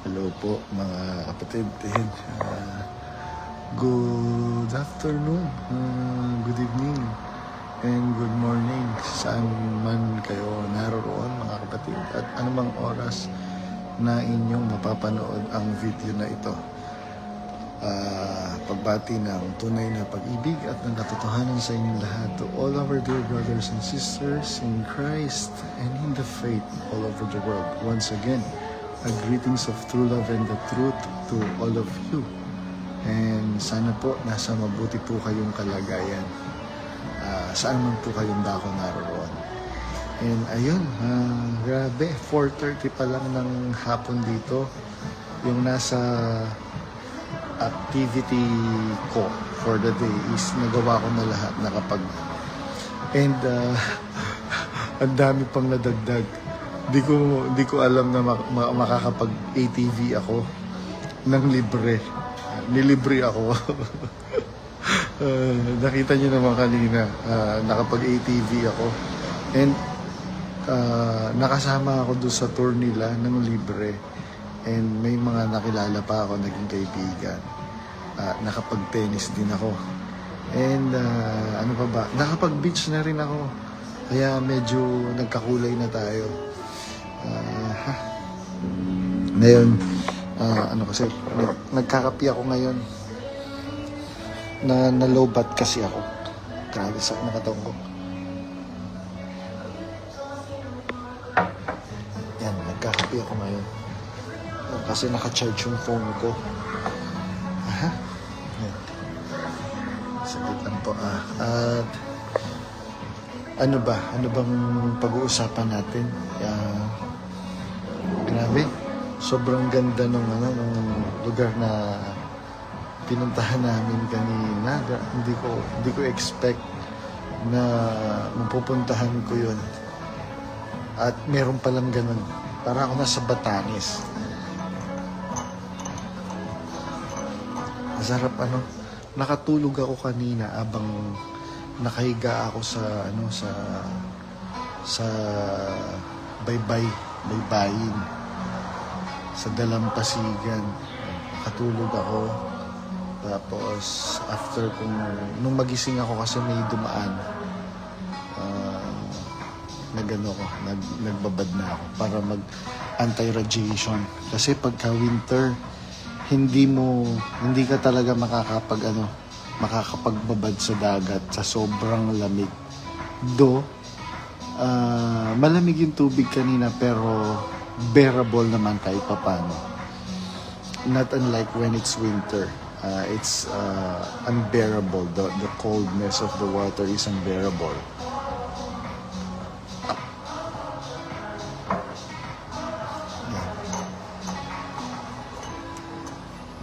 Hello po mga kapatid. Good afternoon, good evening, and good morning saan man kayo naroon mga kapatid at anumang oras na inyong mapapanood ang video na ito. Pagbati ng tunay na pag-ibig at ng katotohanan sa inyong lahat to all our dear brothers and sisters in Christ and in the faith all over the world. Once again, greetings of true love and the truth to all of you. And sana po nasa mabuti po kayong kalagayan. Saan man po kayong dako naroon. And ayun, grabe, 4:30 pa lang ng hapon dito. Yung nasa activity ko for the day is nagawa ko na lahat, and ang dami pang nadagdag. Di ko alam na makakapag ATV ako ng libre. Nilibre ako. Nakita niyo naman kanina, nakapag ATV ako. And nakasama ako doon sa tour nila ng libre. And may mga nakilala pa ako, naging kaibigan. Nakapag-tennis din ako. And ano pa ba? Nakapag-beach na rin ako. Kaya medyo nagkakulay na tayo. Ngayon, kasi nagkakapi ako ngayon. Na low bat kasi ako. Grabe sa nakataong ko. Yan, nagkakapi ako ngayon. Kasi naka-charge yung phone ko. Saglit lang po. At ano bang pag-uusapan natin? Grabe. Sobrang ganda nung lugar na pinuntahan namin kanina. Hindi ko expect na mapupuntahan ko yun. At meron palang ganun. Para ako nasa Batanes. Masarap nakatulog ako kanina abang nakahiga ako sa baybayin sa dalampasigan. Nakatulog ako. Tapos after nung magising ako kasi may dumaan, nagbabad na ako para mag anti-radiation kasi pagka winter hindi ka talaga makakapagbabad sa dagat sa sobrang lamig. Malamig yung tubig kanina pero bearable naman kahit papano. Not unlike when it's winter. It's unbearable. The coldness of the water is unbearable.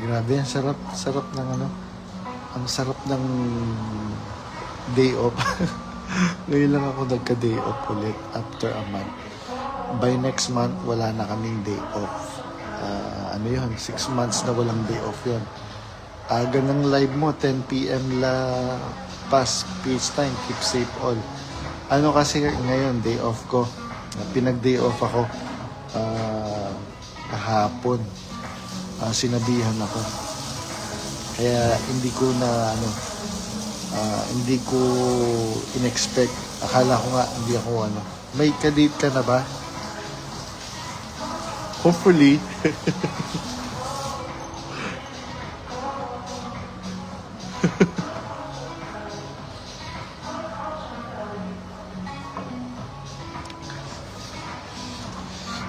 Grabe, ang sarap ng ang sarap ng day off. Ngayon lang ako nagka-day off ulit after a month. By next month, wala na kaming day off. 6 months na walang day off yun. Aga ng live mo, 10 p.m. past peace time, keep safe all. Kasi ngayon, day off ko. Pinag-day off ako kahapon. Sinabihan ako. Kaya hindi ko in-expect. Akala ko nga hindi ako May ka-date ka na ba? Hopefully.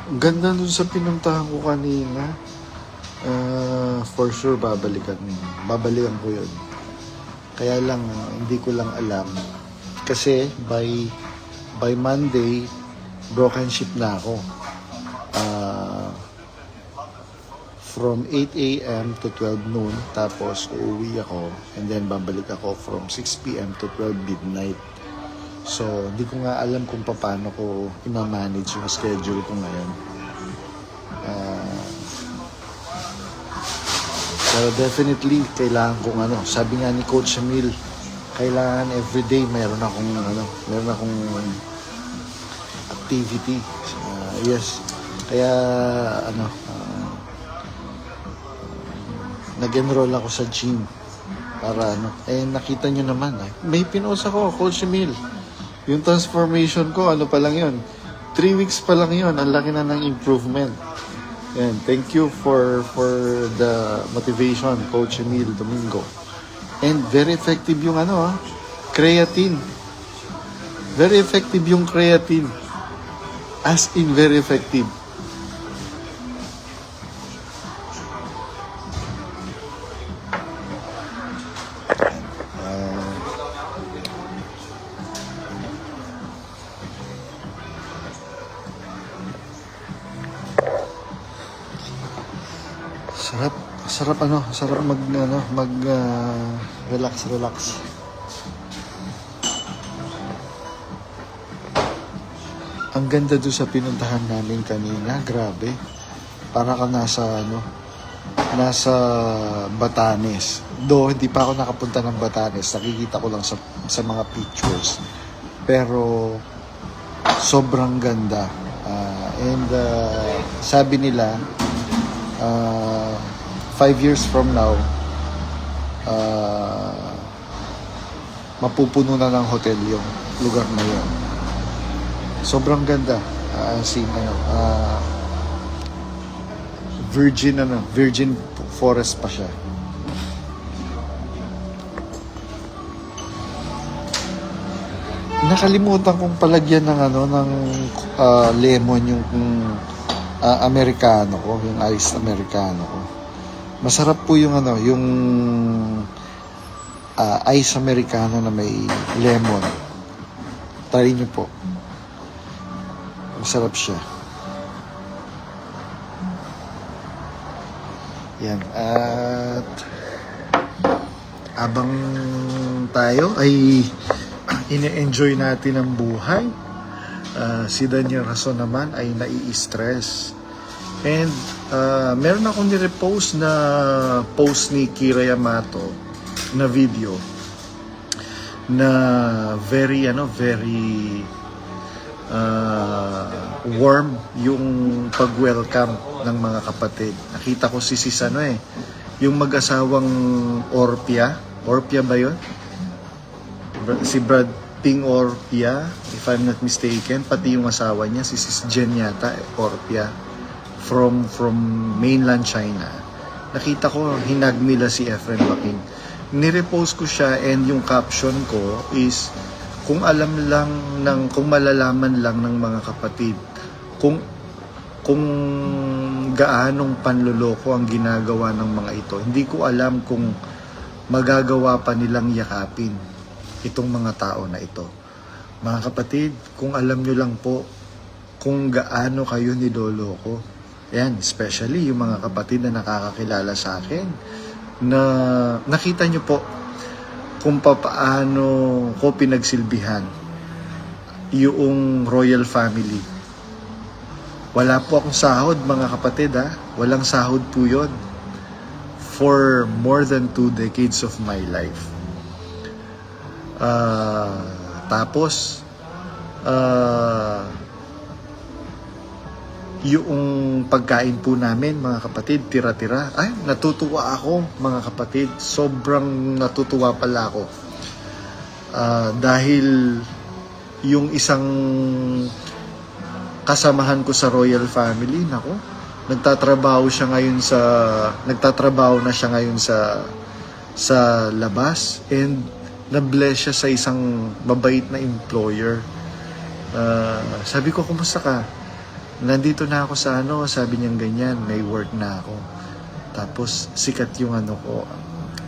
Ang ganda dun sa pinuntahan ko kanina. For sure babalikan ko yun. Kaya lang hindi ko lang alam kasi by Monday broken ship na ako from 8 a.m. to 12 noon, tapos uuwi ako and then babalik ako from 6 p.m. to 12 midnight. So hindi ko nga alam kung paano ko i-manage yung schedule ko ngayon. Pero definitely, kailangan kong sabi nga ni Coach Emil, kailangan everyday meron akong activity. Yes. Kaya nag-enroll ako sa gym. Para ano, nakita nyo naman, may pinost ako, Coach Emil. Yung transformation ko, ano pa lang yun? 3 weeks pa lang yun, ang laki na ng improvement. Yan, thank you for the motivation, Coach Emil Domingo. And very effective yung creatine. Very effective yung creatine. As in, very effective. Sarap relax. Ang ganda doon sa pinuntahan namin kanina, grabe. Para ka nasa Batanes. Hindi pa ako nakapunta ng Batanes, nakikita ko lang sa mga pictures. Pero sobrang ganda. And sabi nila 5 years from now, mapupuno na ng hotel yung lugar na yun. Sobrang ganda. Virgin forest pa siya. Nakalimutan kong palagyan ng lemon yung Americano ko, yung iced Americano ko. Masarap po yung ice Americano na may lemon. Try nyo po. Masarap siya. Yan. At abang tayo ay ine-enjoy natin ang buhay, si Daniel Rason naman ay nai-stress. And meron akong nirepost na post ni Kira Yamato na video na very warm yung pag-welcome ng mga kapatid. Nakita ko si yung mag-asawang Orpia ba yun? Si Brad Ping Orpia, if I'm not mistaken, pati yung asawa niya, si Sis Jen yata, Orpia, from mainland China. Nakita ko, hinag nila si Efren Baking. Nirepost ko siya and yung caption ko is, kung malalaman lang ng mga kapatid, kung gaanong panloloko ang ginagawa ng mga ito. Hindi ko alam kung magagawa pa nilang yakapin itong mga tao na ito. Mga kapatid, kung alam nyo lang po kung gaano kayo niloloko. Yan, especially yung mga kapatid na nakakakilala sa akin, na nakita nyo po kung paano ko pinagsilbihan yung royal family. Wala po akong sahod, mga kapatid, walang sahod po yun for more than 2 decades of my life. Tapos yung pagkain po namin, mga kapatid, tira-tira. Ay, natutuwa ako, mga kapatid. Sobrang natutuwa pala ako. Dahil yung isang kasamahan ko sa royal family, nagtatrabaho na siya ngayon sa labas, and na-bless siya sa isang mabait na employer. Sabi ko, kumusta ka? Nandito na ako sa sabi niya ganyan, may work na ako. Tapos sikat yung ko.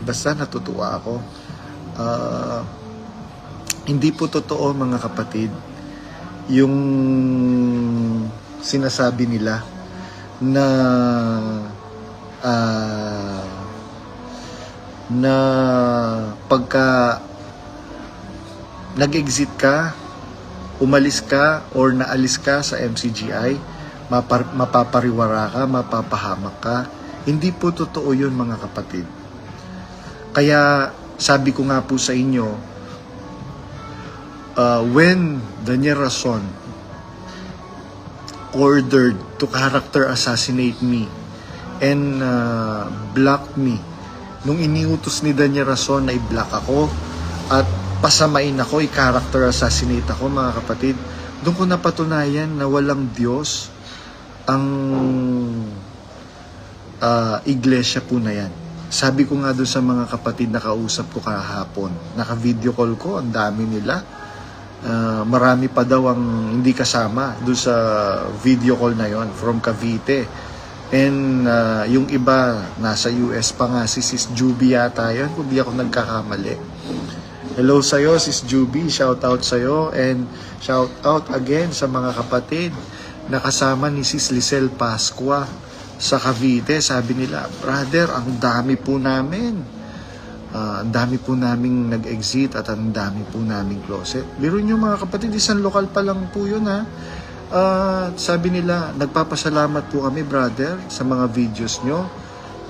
Basta natutuwa ako. Hindi po totoo, mga kapatid, yung sinasabi nila na pagka nag-exit ka, umalis ka, or naalis ka sa MCGI, mapapariwara ka, mapapahamak ka. Hindi po totoo yun, mga kapatid. Kaya sabi ko nga po sa inyo, when Daniel Rason ordered to character assassinate me and blocked me Nung iniutos ni Daniel Rason na i-block ako at pasamain ako, i-character assassinate ako, mga kapatid, doon ko napatunayan na walang Diyos ang iglesia po na yan. Sabi ko nga doon sa mga kapatid na kausap ko kahapon, naka-video call ko, ang dami nila. Marami pa daw ang hindi kasama doon sa video call na yon from Cavite. And yung iba, nasa US pa nga, si Sis Juby yata yun, kung di ako nagkakamali. Hello sa'yo, Sis Juby, shout out sa'yo, and shout out again sa mga kapatid na kasama ni Sis Lisel Pascua sa Cavite. Sabi nila, brother, ang dami po namin. Ang dami po naming nag-exit at ang dami po naming closet. Biro nyo mga kapatid, isang lokal pa lang po yun ha. Sabi nila, nagpapasalamat po kami brother sa mga videos nyo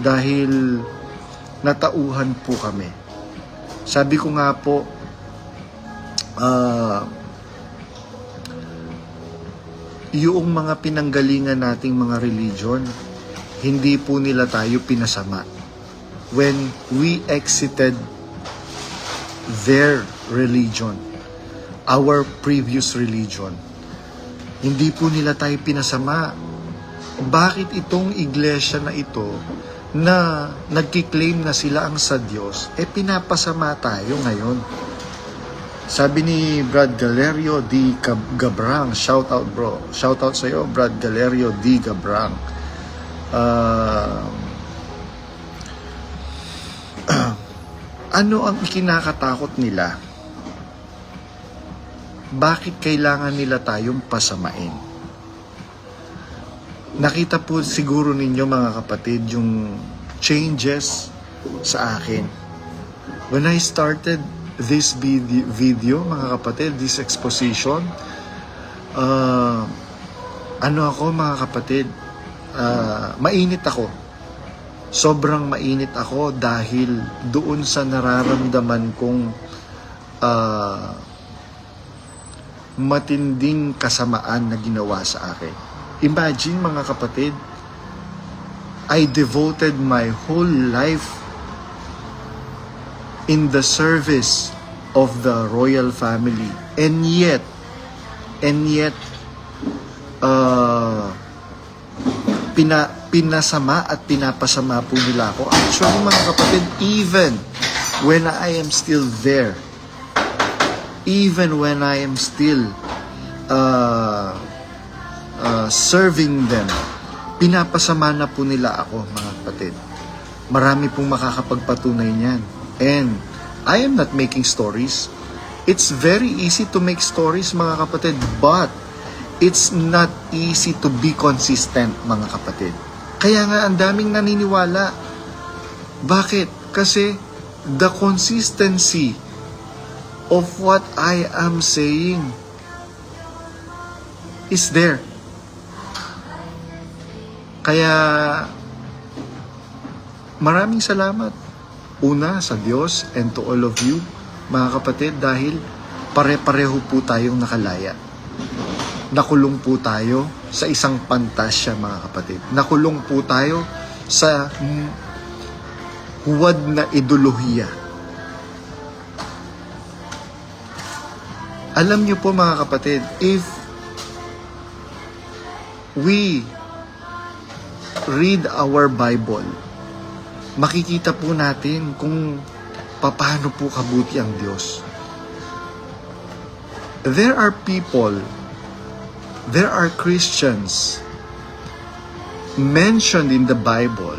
dahil natauhan po kami. Sabi ko nga po, yung mga pinanggalingan nating mga religion, hindi po nila tayo pinasama. When we exited their religion, our previous religion, hindi po nila tayo pinasama. Bakit itong iglesia na ito na nagkiklaim na sila ang sa Diyos, pinapasama tayo ngayon? Sabi ni Brad Galerio D. Gabrang, shout out bro, shout out sa'yo Brad Galerio D. Gabrang. Ano ang ikinakatakot nila? Bakit kailangan nila tayong pasamain? Nakita po siguro ninyo mga kapatid yung changes sa akin. When I started this video mga kapatid, this exposition, ano ako mga kapatid, mainit ako. Sobrang mainit ako dahil doon sa nararamdaman kong matinding kasamaan na ginawa sa akin. Imagine mga kapatid, I devoted my whole life in the service of the royal family, and yet pinasama at pinapasama po nila ako. Actually mga kapatid, even when I am still there, even when I am still serving them, pinapasama na po nila ako mga kapatid. Marami pong makakapagpatunay niyan. And I am not making stories. It's very easy to make stories mga kapatid, but it's not easy to be consistent mga kapatid. Kaya nga ang daming naniniwala. Bakit? Kasi the consistency of what I am saying is there. Kaya maraming salamat. Una sa Diyos and to all of you mga kapatid, dahil pare-pareho po tayong nakalaya. Nakulong po tayo sa isang pantasya mga kapatid. Nakulong po tayo sa huwad na ideolohiya. Alam niyo po mga kapatid, if we read our Bible, makikita po natin kung paano po kabuti ang Diyos. There are people, there are Christians mentioned in the Bible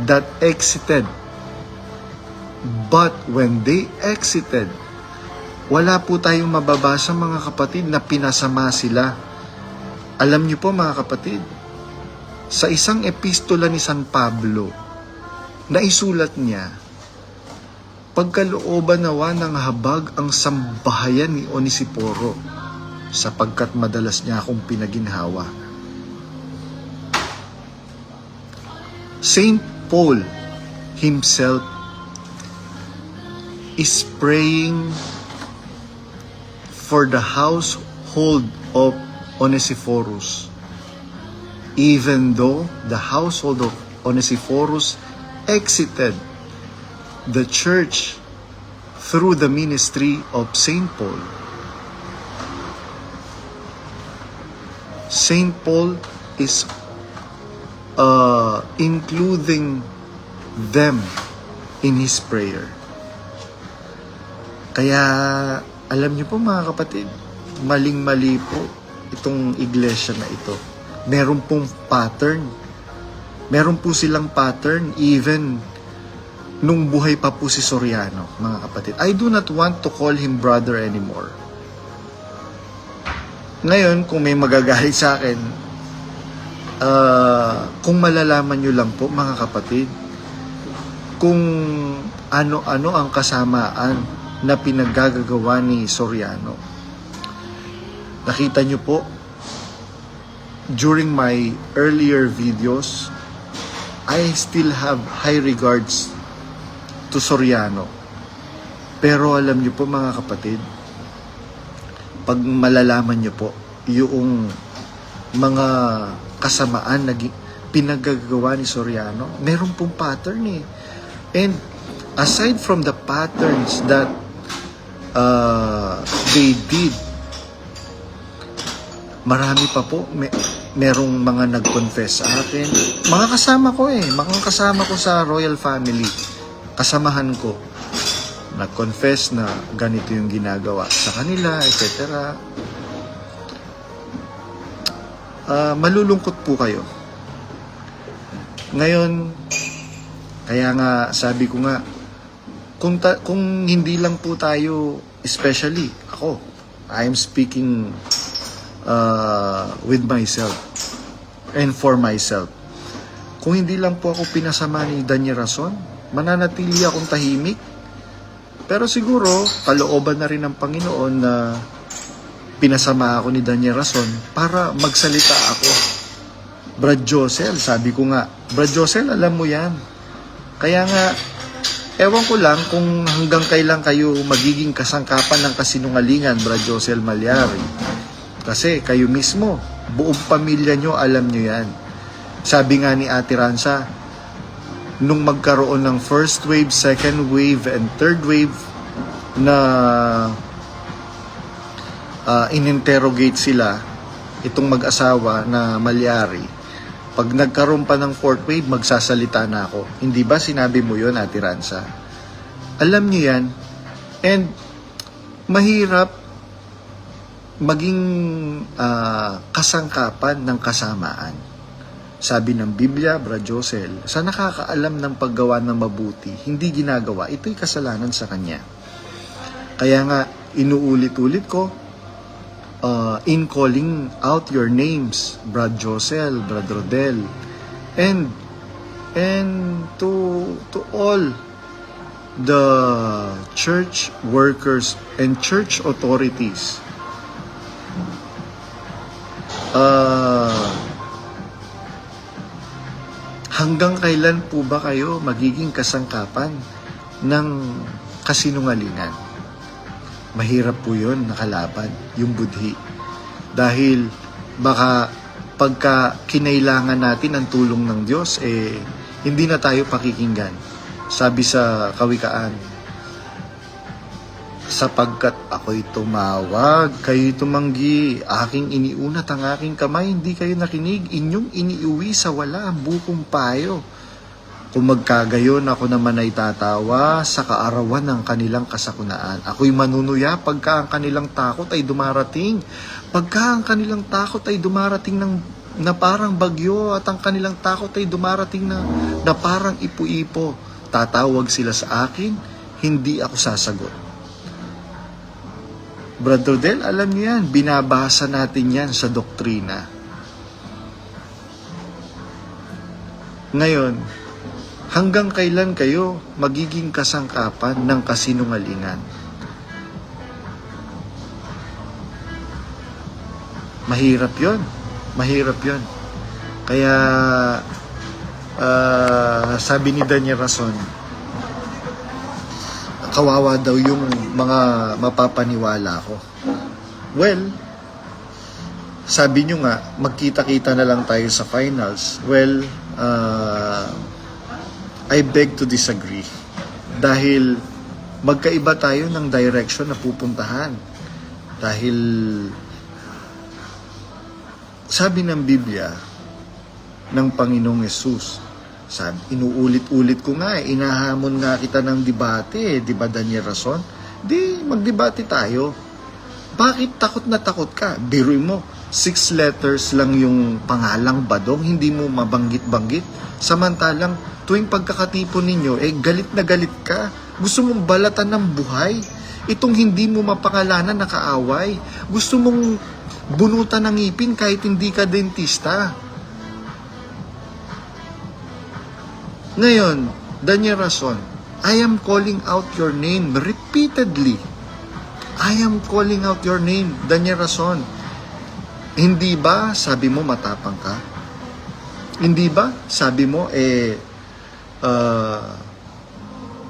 that exited. But when they exited, wala po tayong mababasa mga kapatid na pinasama sila. Alam niyo po mga kapatid, sa isang epistola ni San Pablo, na isulat niya, pagkalooban nawa ng habag ang sambahayan ni Onesiforo, sapagkat madalas niya akong pinaginhawa. Saint Paul himself is praying for the household of Onesiphorus, even though the household of Onesiphorus exited the church through the ministry of Saint Paul. Saint Paul is including them in his prayer. Kaya alam niyo po mga kapatid, maling-mali po itong iglesia na ito. Meron pong pattern. Meron po silang pattern even nung buhay pa po si Soriano, mga kapatid. I do not want to call him brother anymore. Ngayon, kung may magagalit sa akin, kung malalaman nyo lang po, mga kapatid, kung ano-ano ang kasamaan na pinaggagawa ni Soriano. Nakita nyo po, during my earlier videos, I still have high regards to Soriano. Pero alam nyo po mga kapatid, pag malalaman nyo po yung mga kasamaan na pinaggagawa ni Soriano, meron pong pattern eh. And aside from the patterns that they did, marami pa po, merong mga nag-confess sa akin. Mga kasama ko sa royal family, kasamahan ko, nag-confess na ganito yung ginagawa sa kanila, etc. Malulungkot po kayo. Ngayon, kaya nga, sabi ko nga, kung hindi lang po tayo, especially ako, I'm speaking with myself and for myself. Kung hindi lang po ako pinasama ni Daniel Rason, mananatili akong tahimik. Pero siguro, kalooban na rin ng Panginoon na pinasama ako ni Daniel Rason para magsalita ako. Brad Josel, sabi ko nga, Brad Josel, alam mo yan. Kaya nga, ewan ko lang kung hanggang kailan kayo magiging kasangkapan ng kasinungalingan, Brad Josel Malyari. Kasi kayo mismo, buong pamilya nyo, alam nyo yan. Sabi nga ni Ate Ranza, nung magkaroon ng first wave, second wave, and third wave na in-interrogate sila, itong mag-asawa na Malyari, pag nagkaroon pa ng fourth wave, magsasalita na ako. Hindi ba sinabi mo yun, Ate Ranza? Alam nyo yan. And mahirap maging kasangkapan ng kasamaan. Sabi ng Biblia, Brad Josel, sa nakakaalam ng paggawa ng mabuti, hindi ginagawa, ito'y kasalanan sa kanya. Kaya nga, inuulit-ulit ko, in calling out your names, Brad Josel, Brad Rodel, and to all the church workers and church authorities, hanggang kailan po ba kayo magiging kasangkapan ng kasinungalingan? Mahirap po yun nakalaban, yung budhi. Dahil baka pagka kinailangan natin ang tulong ng Diyos, hindi na tayo pakikinggan. Sabi sa Kawikaan, sapagkat ako'y tumawag, kayo'y tumanggi, aking iniunat ang aking kamay, hindi kayo nakinig, inyong iniuwi sa wala ang bukong payo. Kung magkagayon, ako naman ay tatawa sa kaarawan ng kanilang kasakunaan. Ako'y manunuya pagka ang kanilang takot ay dumarating. Pagka ang kanilang takot ay dumarating na parang bagyo at ang kanilang takot ay dumarating na parang ipo-ipo. Tatawag sila sa akin, hindi ako sasagot. Brother Del, alam niyo yan, binabasa natin yan sa doktrina. Ngayon, hanggang kailan kayo magiging kasangkapan ng kasinungalingan? Mahirap yon. Mahirap yon. Kaya, sabi ni Daniel Rason, kawawa daw yung mga mapapaniwala ko. Well, sabi nyo nga, magkita-kita na lang tayo sa finals. Well, I beg to disagree. Dahil magkaiba tayo ng direction na pupuntahan. Dahil sabi ng Biblia ng Panginoong Yesus, inuulit-ulit ko nga, inahamon nga kita ng debate, di ba Daniel Rason? Di, magdebate tayo. Bakit takot na takot ka? Biruin mo, 6 letters lang yung pangalang Badong, hindi mo mabanggit-banggit. Samantalang, tuwing pagkakatipon ninyo, galit na galit ka. Gusto mong balatan ng buhay. Itong hindi mo mapangalanan na kaaway. Gusto mong bunutan ng ngipin kahit hindi ka dentista. Ngayon, Daniel Rason, I am calling out your name repeatedly. I am calling out your name, Daniel Rason. Hindi ba sabi mo matapang ka? Hindi ba sabi mo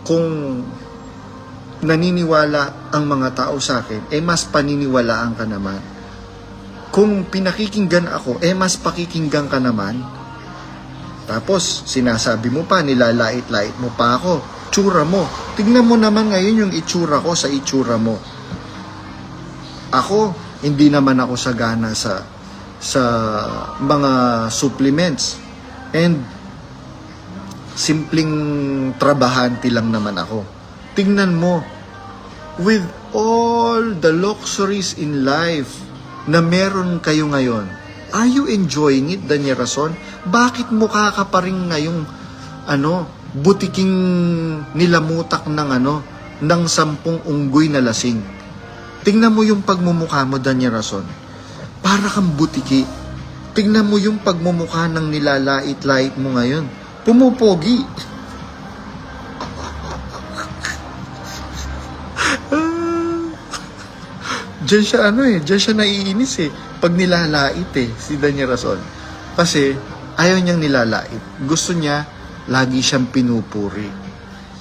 kung naniniwala ang mga tao sa akin, mas paniniwalaan ka naman. Kung pinakikinggan ako, mas pakikinggan ka naman. Tapos, sinasabi mo pa, nilalait-lait mo pa ako. Tsura mo. Tignan mo naman ngayon yung itsura ko sa itsura mo. Ako, hindi naman ako sagana sa mga supplements. And, simpleng trabahante lang naman ako. Tignan mo, with all the luxuries in life na meron kayo ngayon, are you enjoying it, Daniel Rason? Bakit mukha ka pa rin ngayong butiking nilamutak ng 10 unggoy na lasing? Tingnan mo yung pagmumukha mo, Daniel Rason. Para kang butiki. Tingnan mo yung pagmumukha ng nilalait-lait mo ngayon. Pumupogi. Diyan siya naiinis pag nilalait si Daniel Rason. Kasi ayaw niyang nilalait. Gusto niya lagi siyang pinupuri.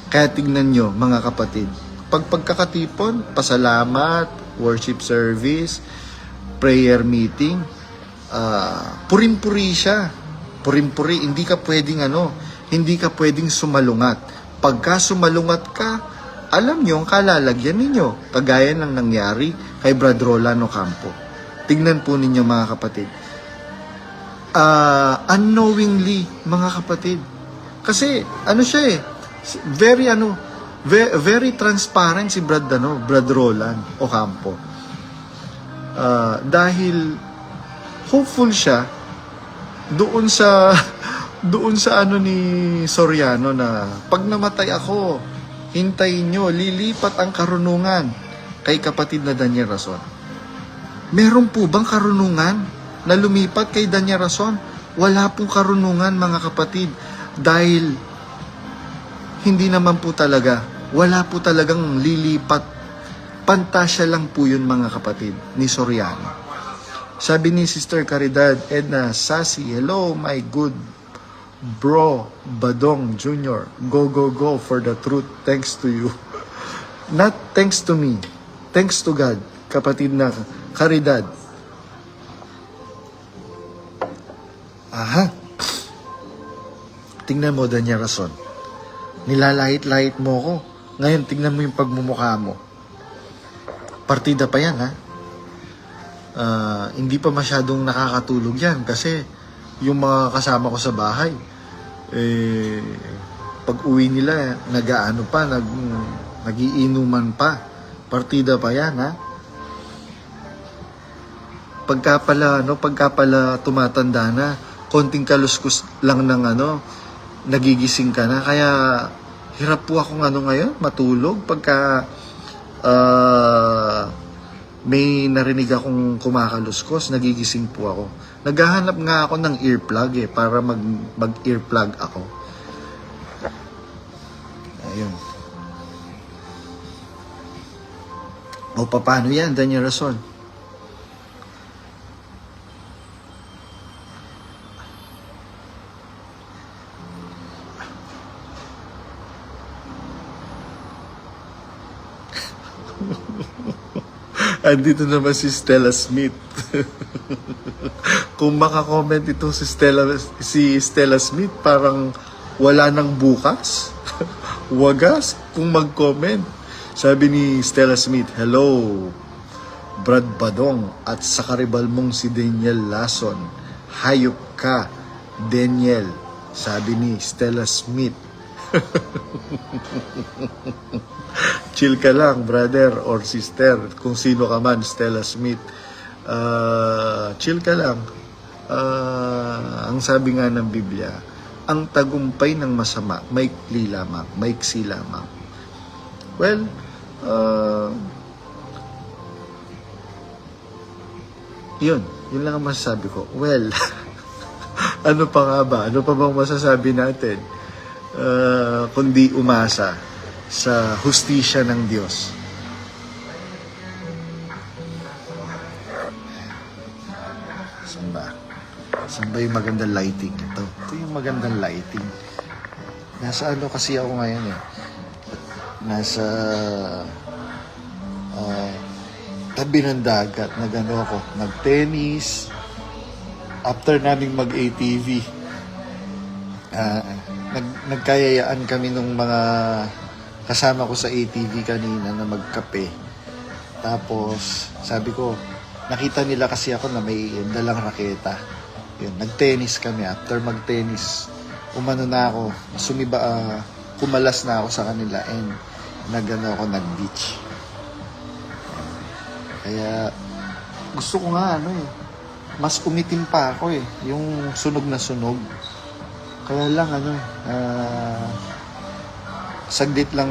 Kaya tignan nyo mga kapatid, pag pagkakatipon, pasalamat, worship service, prayer meeting, purin-puri siya. Purin-puri, hindi ka pwedeng sumalungat. Pagka sumalungat ka, alam nyo ang kalalagyan ninyo. Kagaya ng nangyari kay Brad Rolando Campo. Tignan po ninyo mga kapatid. Unknowingly, mga kapatid. Kasi, siya very transparent si Brad Roland Ocampo. Dahil hopeful siya doon sa ni Soriano na pag namatay ako, hintayin nyo, lilipat ang karunungan kay kapatid na Daniel Rason. Meron po bang karunungan na lumipat kay Daniel Rason? Wala pong karunungan mga kapatid dahil hindi naman po talaga, wala po talagang lilipat. Pantasya lang po yun mga kapatid ni Soriano. Sabi ni Sister Caridad Edna Sasi, hello my good bro Badong Jr. Go, go, go for the truth. Thanks to you. Not thanks to me. Thanks to God. Kapatid na Caridad. Aha. Tingnan mo, Daniel Rason. Nilalait-lait mo ko. Ngayon, tingnan mo yung pagmumukha mo. Partida pa yan, ha? Hindi pa masyadong nakakatulog yan kasi yung mga kasama ko sa bahay, pag uwi nila, nagiinuman pa. Partida pa yan, ha? Pagka pala tumatanda na, konting kaluskus lang ng nagigising ka na. Kaya, hirap po ako ngayon, matulog. Pagka, may narinig akong kumakaluskos, nagigising po ako. Naghahanap nga ako ng earplug para mag-earplug ako. Ayun. O paano yan, Daniel Rason? Andito naman si Stella Smith. Kung makakomment ito si Stella Smith, parang wala nang bukas. wagas kung mag-comment. Sabi ni Stella Smith, hello, Brad Badong, at sa karibal mong si Daniel Lason. Hayop ka, Daniel. Sabi ni Stella Smith. Chill ka lang, brother or sister, kung sino ka man, Stella Smith. Chill ka lang. Ang sabi nga ng Biblia, ang tagumpay ng masama, maiksi lamang. Well, yun lang ang masasabi ko. Well, ano pa nga ba? Ano pa bang masasabi natin? Kundi umasa sa hustisya ng Diyos. Saan ba yung magandang lighting? Ito yung magandang lighting. Nasa ano kasi ako ngayon eh. Nasa tabi ng dagat. Nagano ako, nag-tennis. After naming mag-ATV, nagkayayaan kami nung mga kasama ko sa ATV kanina na magkape. Tapos, sabi ko, nakita nila kasi ako na may dalang raketa. Yun, nag-tennis kami. After mag-tennis, umano na ako, kumalas na ako sa kanila and nag-beach. Kaya, gusto ko nga mas umitim pa ako yung sunog na sunog. Kaya lang saglit lang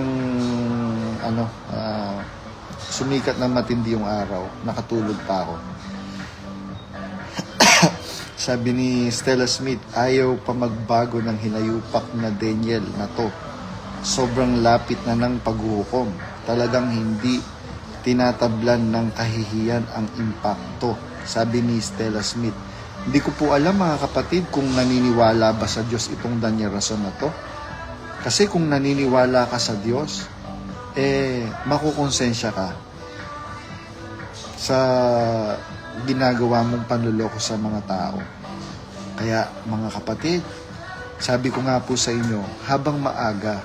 sumikat na matindi yung araw. Nakatulog pa ako. Sabi ni Stella Smith, ayaw pa magbago ng hinayupak na Daniel na to. Sobrang lapit na ng paghuhukom. Talagang hindi tinatablan ng kahihiyan ang impakto. Sabi ni Stella Smith. Hindi ko po alam mga kapatid kung naniniwala ba sa Diyos itong Daniel Rason na to. Kasi kung naniniwala ka sa Diyos, makukonsensya ka sa ginagawa mong panluloko sa mga tao. Kaya mga kapatid, sabi ko nga po sa inyo, habang maaga,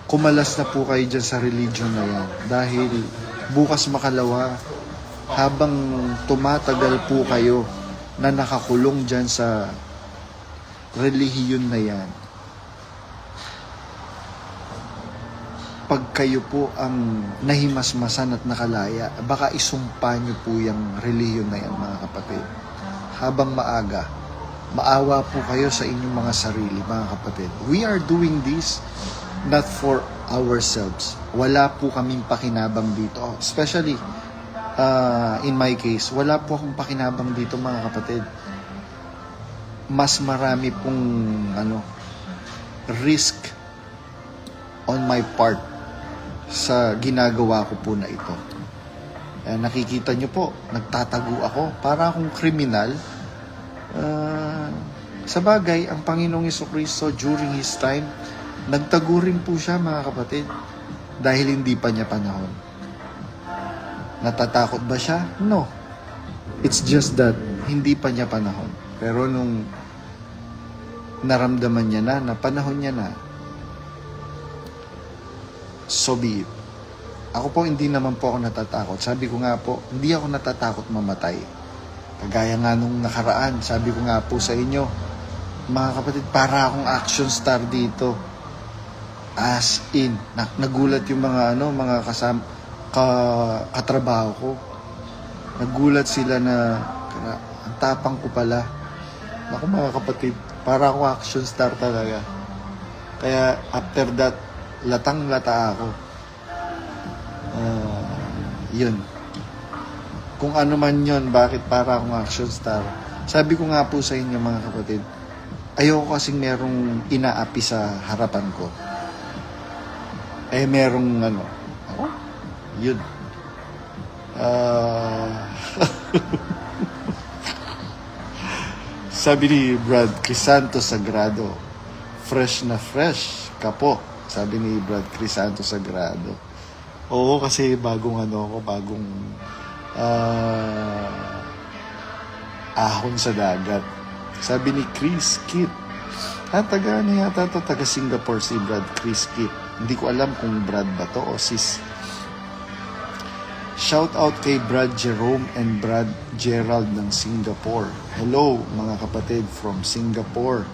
kumalas na po kayo dyan sa religion na yan. Dahil bukas makalawa, habang tumatagal po kayo na nakakulong dyan sa relihiyon na yan, pag kayo po ang nahimasmasan at nakalaya, baka isumpa nyo po yung relihiyon na yan, mga kapatid. Habang maaga, maawa po kayo sa inyong mga sarili, mga kapatid. We are doing this not for ourselves. Wala po kaming pakinabang dito. Especially, in my case, wala po akong pakinabang dito, mga kapatid. Mas marami pong risk on my part sa ginagawa ko po na ito. Nakikita nyo po, nagtatago ako. Para akong kriminal. Sa bagay, ang Panginoong Jesucristo during His time, nagtago rin po siya, mga kapatid. Dahil hindi pa niya panahon. Natatakot ba siya? No. It's just that, hindi pa niya panahon. Pero nung naramdaman niya na panahon niya na, so be it. Ako po, hindi naman po ako natatakot. Sabi ko nga po, hindi ako natatakot mamatay. Kagaya nga nung nakaraan, sabi ko nga po sa inyo, mga kapatid, para akong action star dito. As in, nagulat yung mga katrabaho ko. Nagulat sila na ang tapang ko pala. Ako mga kapatid, para akong action star talaga. Kaya after that, latang-lata ako. Yun. Kung ano man yun, bakit para akong action star. Sabi ko nga po sa inyo, mga kapatid, ayoko kasing merong inaapi sa harapan ko. Merong yun. Sabi ni Brad Crisanto Sagrado, fresh na fresh ka po. Sabi ni Brad Crisanto Sagrado. Oo, kasi bagong ahon sa dagat. Sabi ni Chris Kit, Taga ano yata to, taga Singapore si Brad Chris Kit. Hindi ko alam kung Brad ba to o sis. Shout out kay Brad Jerome and Brad Gerald ng Singapore. Hello mga kapatid from Singapore.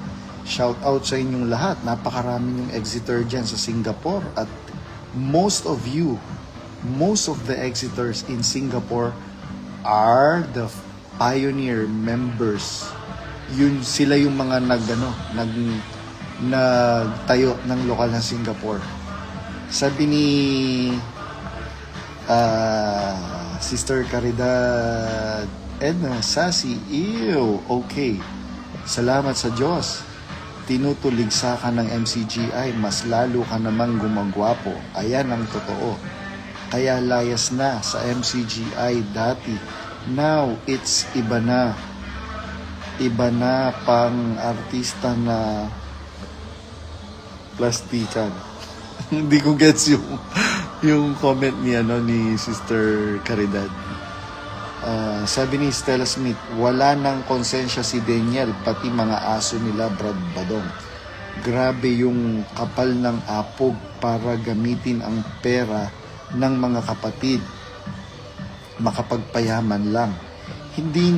Shout out sa inyong lahat. Napakarami yung exiter dyan sa Singapore. At most of the exiters in Singapore are the pioneer members. Sila yung mga nagtayo ng lokal na Singapore. Sabi ni Sister Caridad Edna Sasi, okay. Salamat sa Diyos. Tinutuligsa ka ng MCGI, mas lalo ka namang gumagwapo. Ayan ang totoo. Kaya layas na sa MCGI dati. Now, it's iba na. Iba na pang artista na plastikan. Hindi ko gets yung comment ni Sister Caridad. Sabi ni Stella Smith, wala nang konsensya si Daniel, pati mga aso nila Brad Badong. Grabe yung kapal ng apog para gamitin ang pera ng mga kapatid. Makapagpayaman lang. Hindi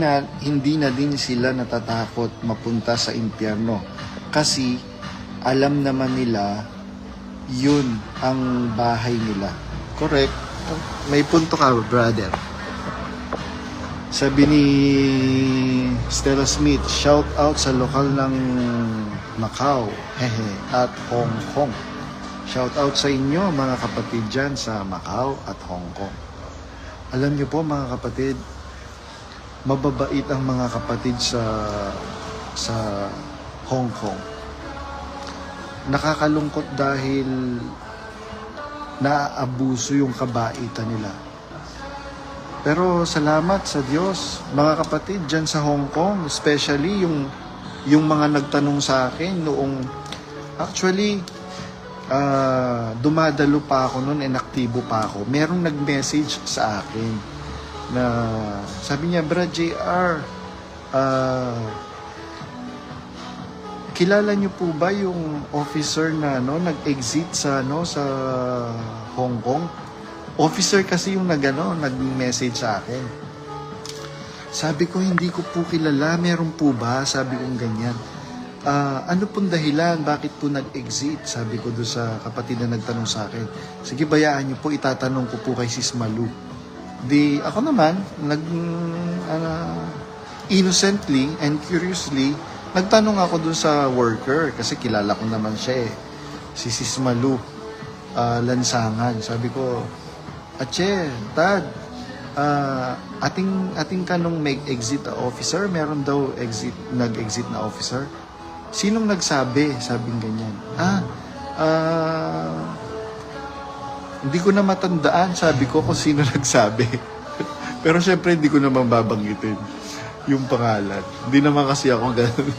na din sila natatakot mapunta sa impyerno kasi alam naman nila yun ang bahay nila. Correct. May punto ka, brother. Sabi ni Stella Smith, shout out sa lokal ng Macau at Hong Kong. Shout out sa inyo mga kapatid dyan sa Macau at Hong Kong. Alam niyo po mga kapatid, mababait ang mga kapatid sa Hong Kong. Nakakalungkot dahil naaabuso yung kabaitan nila. Pero salamat sa Diyos, mga kapatid dyan sa Hong Kong, especially yung mga nagtanong sa akin noong, actually, dumadalo pa ako noon, inaktibo pa ako. Merong nag-message sa akin na sabi niya, Brad JR, kilala niyo po ba yung officer na nag-exit sa Hong Kong? Officer kasi yung nag-message sa akin. Sabi ko, hindi ko po kilala. Meron po ba? Sabi ko ganyan. Ano pong dahilan? Bakit po nag-exit? Sabi ko doon sa kapatid na nagtanong sa akin. Sige, bayaan niyo po. Itatanong ko po kay Sis Malu. Di ako naman, innocently and curiously, nagtanong ako doon sa worker kasi kilala ko naman siya eh. Si Sis Malu, Lansangan. Sabi ko, Ache, Dad, ating kanong may exit na officer, meron daw nag-exit na officer. Sinong nagsabi? Sabing ganyan. Hindi ko na matandaan, sabi ko kung sino nagsabi. Pero syempre hindi ko naman babanggitin yung pangalan. Hindi naman kasi ako ganun.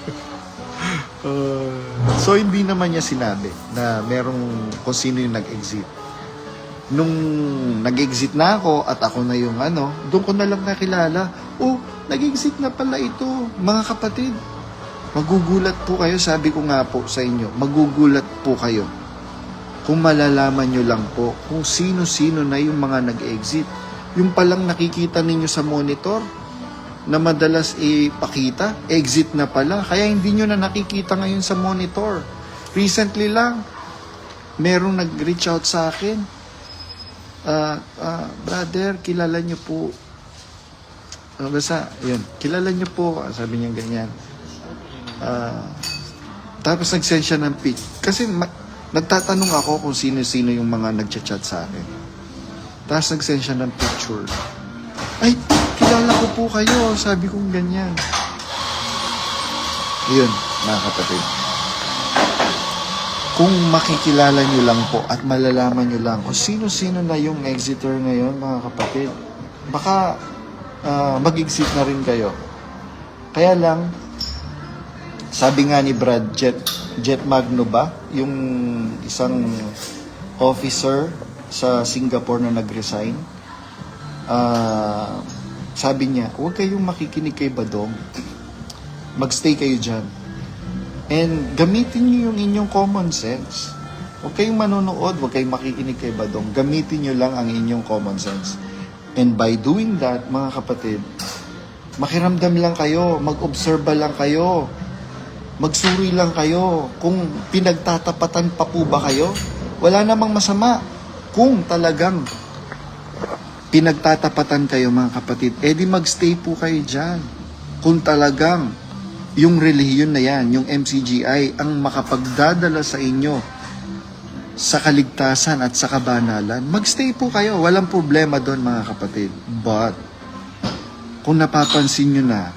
So hindi naman niya sinabi na merong kung sino yung nag-exit. Nung nag-exit na ako at ako na yung doon ko na lang nakilala, nag-exit na pala ito, mga kapatid. Magugulat po kayo, sabi ko nga po sa inyo, magugulat po kayo kung malalaman nyo lang po kung sino-sino na yung mga nag-exit. Yung palang nakikita ninyo sa monitor na madalas ipakita, exit na pala. Kaya hindi nyo na nakikita ngayon sa monitor. Recently lang, merong nag-reach out sa akin. Brother, kilala nyo po. Basta, yun, kilala nyo po. Sabi niya ganyan. Tapos nag-send siya ng pic. Kasi nagtatanong ako kung sino-sino yung mga nag-chat sa akin. Tapos nag-send siya ng picture. Ay, kilala ko po kayo. Sabi kong ganyan. Yun, mga kapatid. Kung makikilala nyo lang po at malalaman nyo lang kung sino-sino na yung exiter ngayon, mga kapatid, baka mag-exit na rin kayo. Kaya lang, sabi nga ni Brad, Jet Magno ba? Yung isang officer sa Singapore na nag-resign. Sabi niya, huwag kayong makikinig kay Badong. Magstay kayo dyan. And gamitin nyo yung inyong common sense. Huwag kayong manonood, huwag kayong makikinig kay Badong. Gamitin nyo lang ang inyong common sense. And by doing that, mga kapatid, makiramdam lang kayo, mag-obserba lang kayo, magsuri lang kayo. Kung pinagtatapatan pa po ba kayo, wala namang masama. Kung talagang pinagtatapatan kayo, mga kapatid, edi magstay po kayo dyan. Kung talagang yung relihiyon na yan, yung MCGI, ang makapagdadala sa inyo sa kaligtasan at sa kabanalan, magstay po kayo. Walang problema doon, mga kapatid. But, kung napapansin nyo na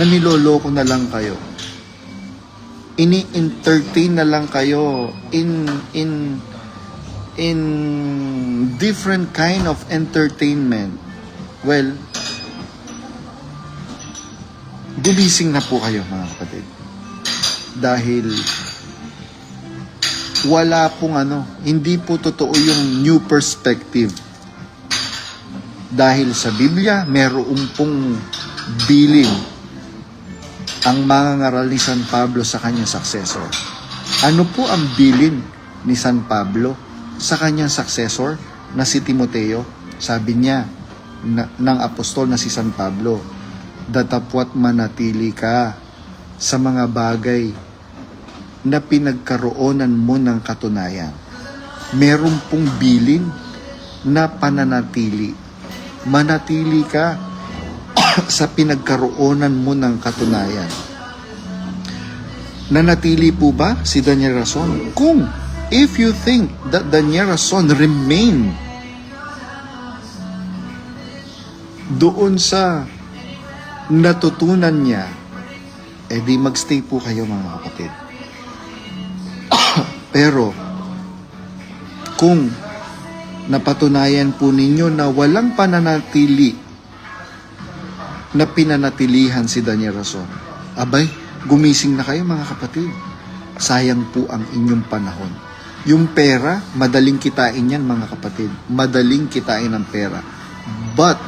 niloloko na lang kayo, ini-entertain na lang kayo in different kind of entertainment, well, gumising na po kayo, mga kapatid. Dahil wala pong hindi po totoo yung new perspective. Dahil sa Biblia, meron pong bilin ang mangangaral ni San Pablo sa kanyang successor. Ano po ang bilin ni San Pablo sa kanyang successor na si Timoteo? Sabi niya ng apostol na si San Pablo, datapwat manatili ka sa mga bagay na pinagkaroonan mo ng katunayan. Meron pong bilin na pananatili. Manatili ka sa pinagkaroonan mo ng katunayan. Nanatili po ba si Daniel Rason? Kung if you think that Daniel Rason remain doon sa natutunan niya, edi magstay po kayo, mga kapatid. Pero kung napatunayan po ninyo na walang pananatili na pinanatilihan si Daniel Rason, abay, gumising na kayo, mga kapatid. Sayang po ang inyong panahon. Yung pera, madaling kitain yan, mga kapatid. Madaling kitain ang pera. But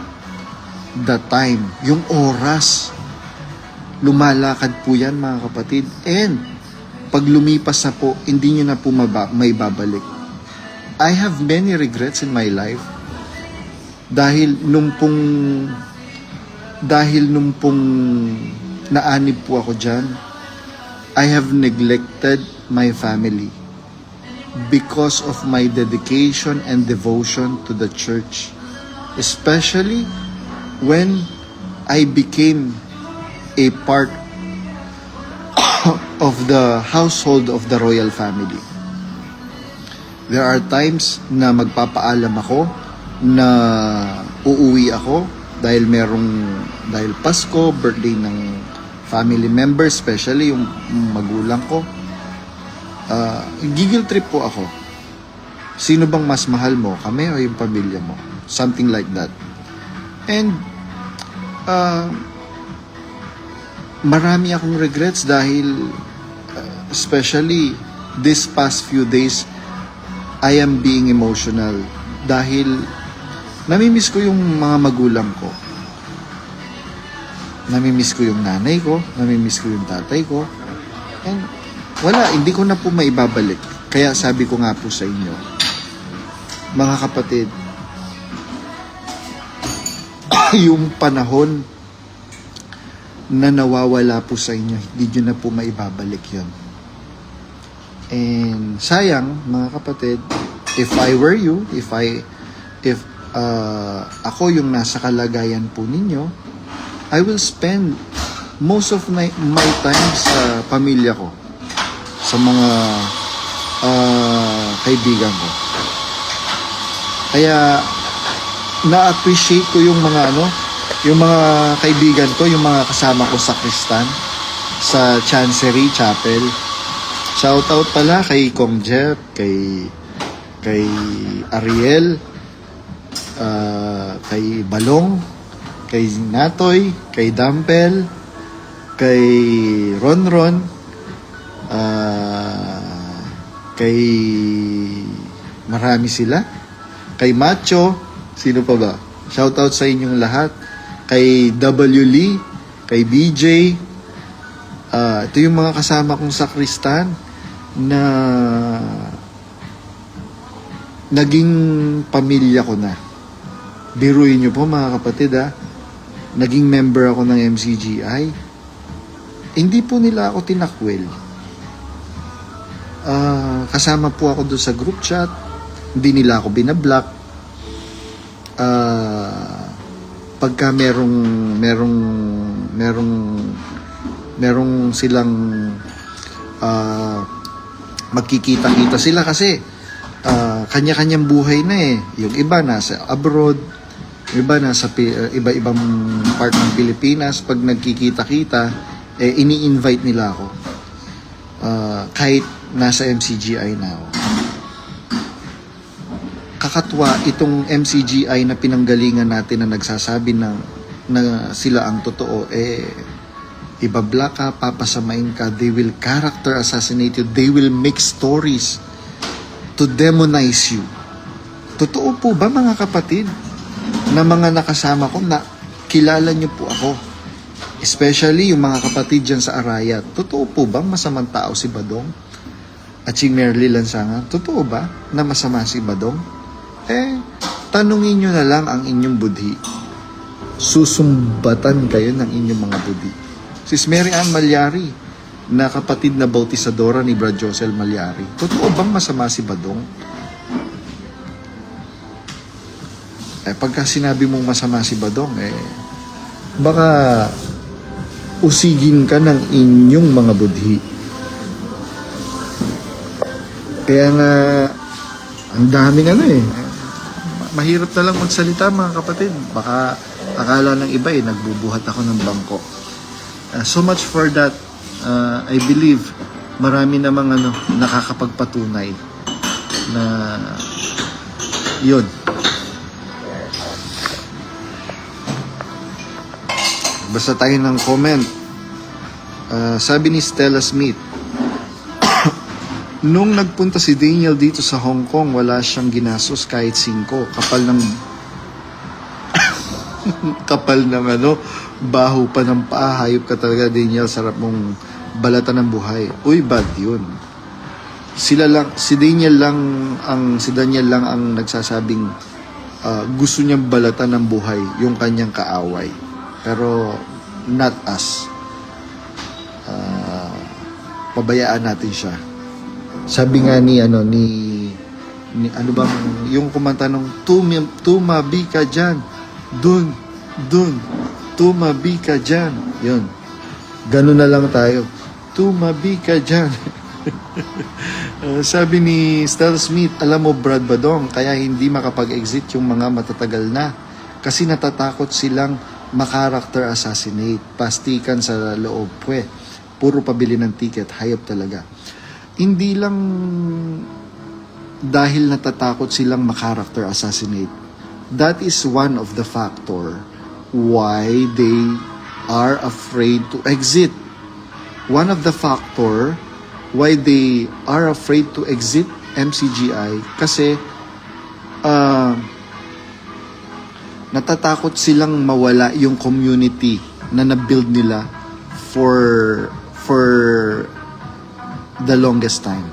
the time, yung oras, lumalakad po yan, mga kapatid. And pag lumipas na po, hindi nyo na po may babalik. I have many regrets in my life dahil nung pong naanib po ako dyan, I have neglected my family because of my dedication and devotion to the church, especially when I became a part of the household of the royal family. There are times na magpapaalam ako na uuwi ako dahil Pasko, birthday ng family member, especially yung magulang ko. Gigil trip po ako. Sino bang mas mahal mo? Kami o yung pamilya mo? Something like that. And marami akong regrets dahil especially this past few days, I am being emotional dahil namimiss ko yung mga magulang ko. Namimiss ko yung nanay ko, namimiss ko yung tatay ko. And wala, hindi ko na po maibabalik. Kaya sabi ko nga po sa inyo, mga kapatid, yung panahon na nawawala po sa inyo, hindi nyo na po maibabalik yun. And sayang, mga kapatid, if I were you, if ako yung nasa kalagayan po ninyo, I will spend most of my time sa pamilya ko, sa mga kaibigan ko. Kaya na-appreciate ko yung mga yung mga kaibigan ko, yung mga kasama ko sa Kristan, sa Chancery Chapel. Shoutout pala kay Kong Jeff, kay Ariel, kay Balong, kay Natoy, kay Dampel, kay Ronron, kay marami sila, kay Macho, sino pa ba? Shoutout sa inyong lahat, kay W. Lee, kay BJ, Ito yung mga kasama kong sakristan na naging pamilya ko na. Biruin nyo po mga kapatid naging member ako ng MCGI. Hindi po nila ako tinakwil. Kasama po ako doon sa group chat. Hindi nila ako binablock. Pagka merong silang magkikita-kita sila kasi kanya-kanyang buhay na yung iba nasa abroad, yung iba nasa iba-ibang part ng Pilipinas. Pag nagkikita-kita ini-invite nila ako kahit nasa MCGI na ako. Kakatwa itong MCGI na pinanggalingan natin na nagsasabi na sila ang totoo, ibablock ka, papasamain ka, they will character assassinate you, they will make stories to demonize you. Totoo po ba mga kapatid na mga nakasama ko na kilala niyo po ako? Especially yung mga kapatid dyan sa Arayat. Totoo po ba masamang tao si Badong? At si Merly Lansangan, totoo ba na masama si Badong? Tanungin nyo na lang ang inyong budhi. Susumbatan kayo ng inyong mga budhi. Sis Mary Ann Malyari, na kapatid na bautisadora ni Brad Josel Malyari, totoo bang masama si Badong? Pagka sinabi mong masama si Badong, baka usigin ka ng inyong mga budhi. Kaya nga, ang daming mahirap na lang magsalita mga kapatid. Baka akala ng iba nagbubuhat ako ng bangko. So much for that. I believe marami namang nakakapagpatunay na yun. Basta tayo ng comment. Sabi ni Stella Smith, nung nagpunta si Daniel dito sa Hong Kong, wala siyang ginastos kahit 5. Kapal ng baho pa ng paa. Hayop ka talaga, Daniel. Sarap mong balatan ng buhay. Uy, bad yun. Si Daniel lang ang nagsasabing gusto niyang balatan ng buhay yung kanyang kaaway. Pero not us. Pabayaan natin siya. Sabi nga ni ano bang yung kumanta nung tumabi ka dyan, dun tumabi ka dyan, yun, ganun na lang tayo, tumabi ka dyan. Sabi ni Stella Smith, alam mo Brad Badong, kaya hindi makapag-exit yung mga matatagal na kasi natatakot silang makarakter assassinate, pastikan sa loob puro pabili ng ticket, hayop talaga. Hindi lang dahil natatakot silang makarakter assassinate. That is one of the factor why they are afraid to exit. One of the factor why they are afraid to exit MCGI kasi natatakot silang mawala yung community na na-build nila for the longest time.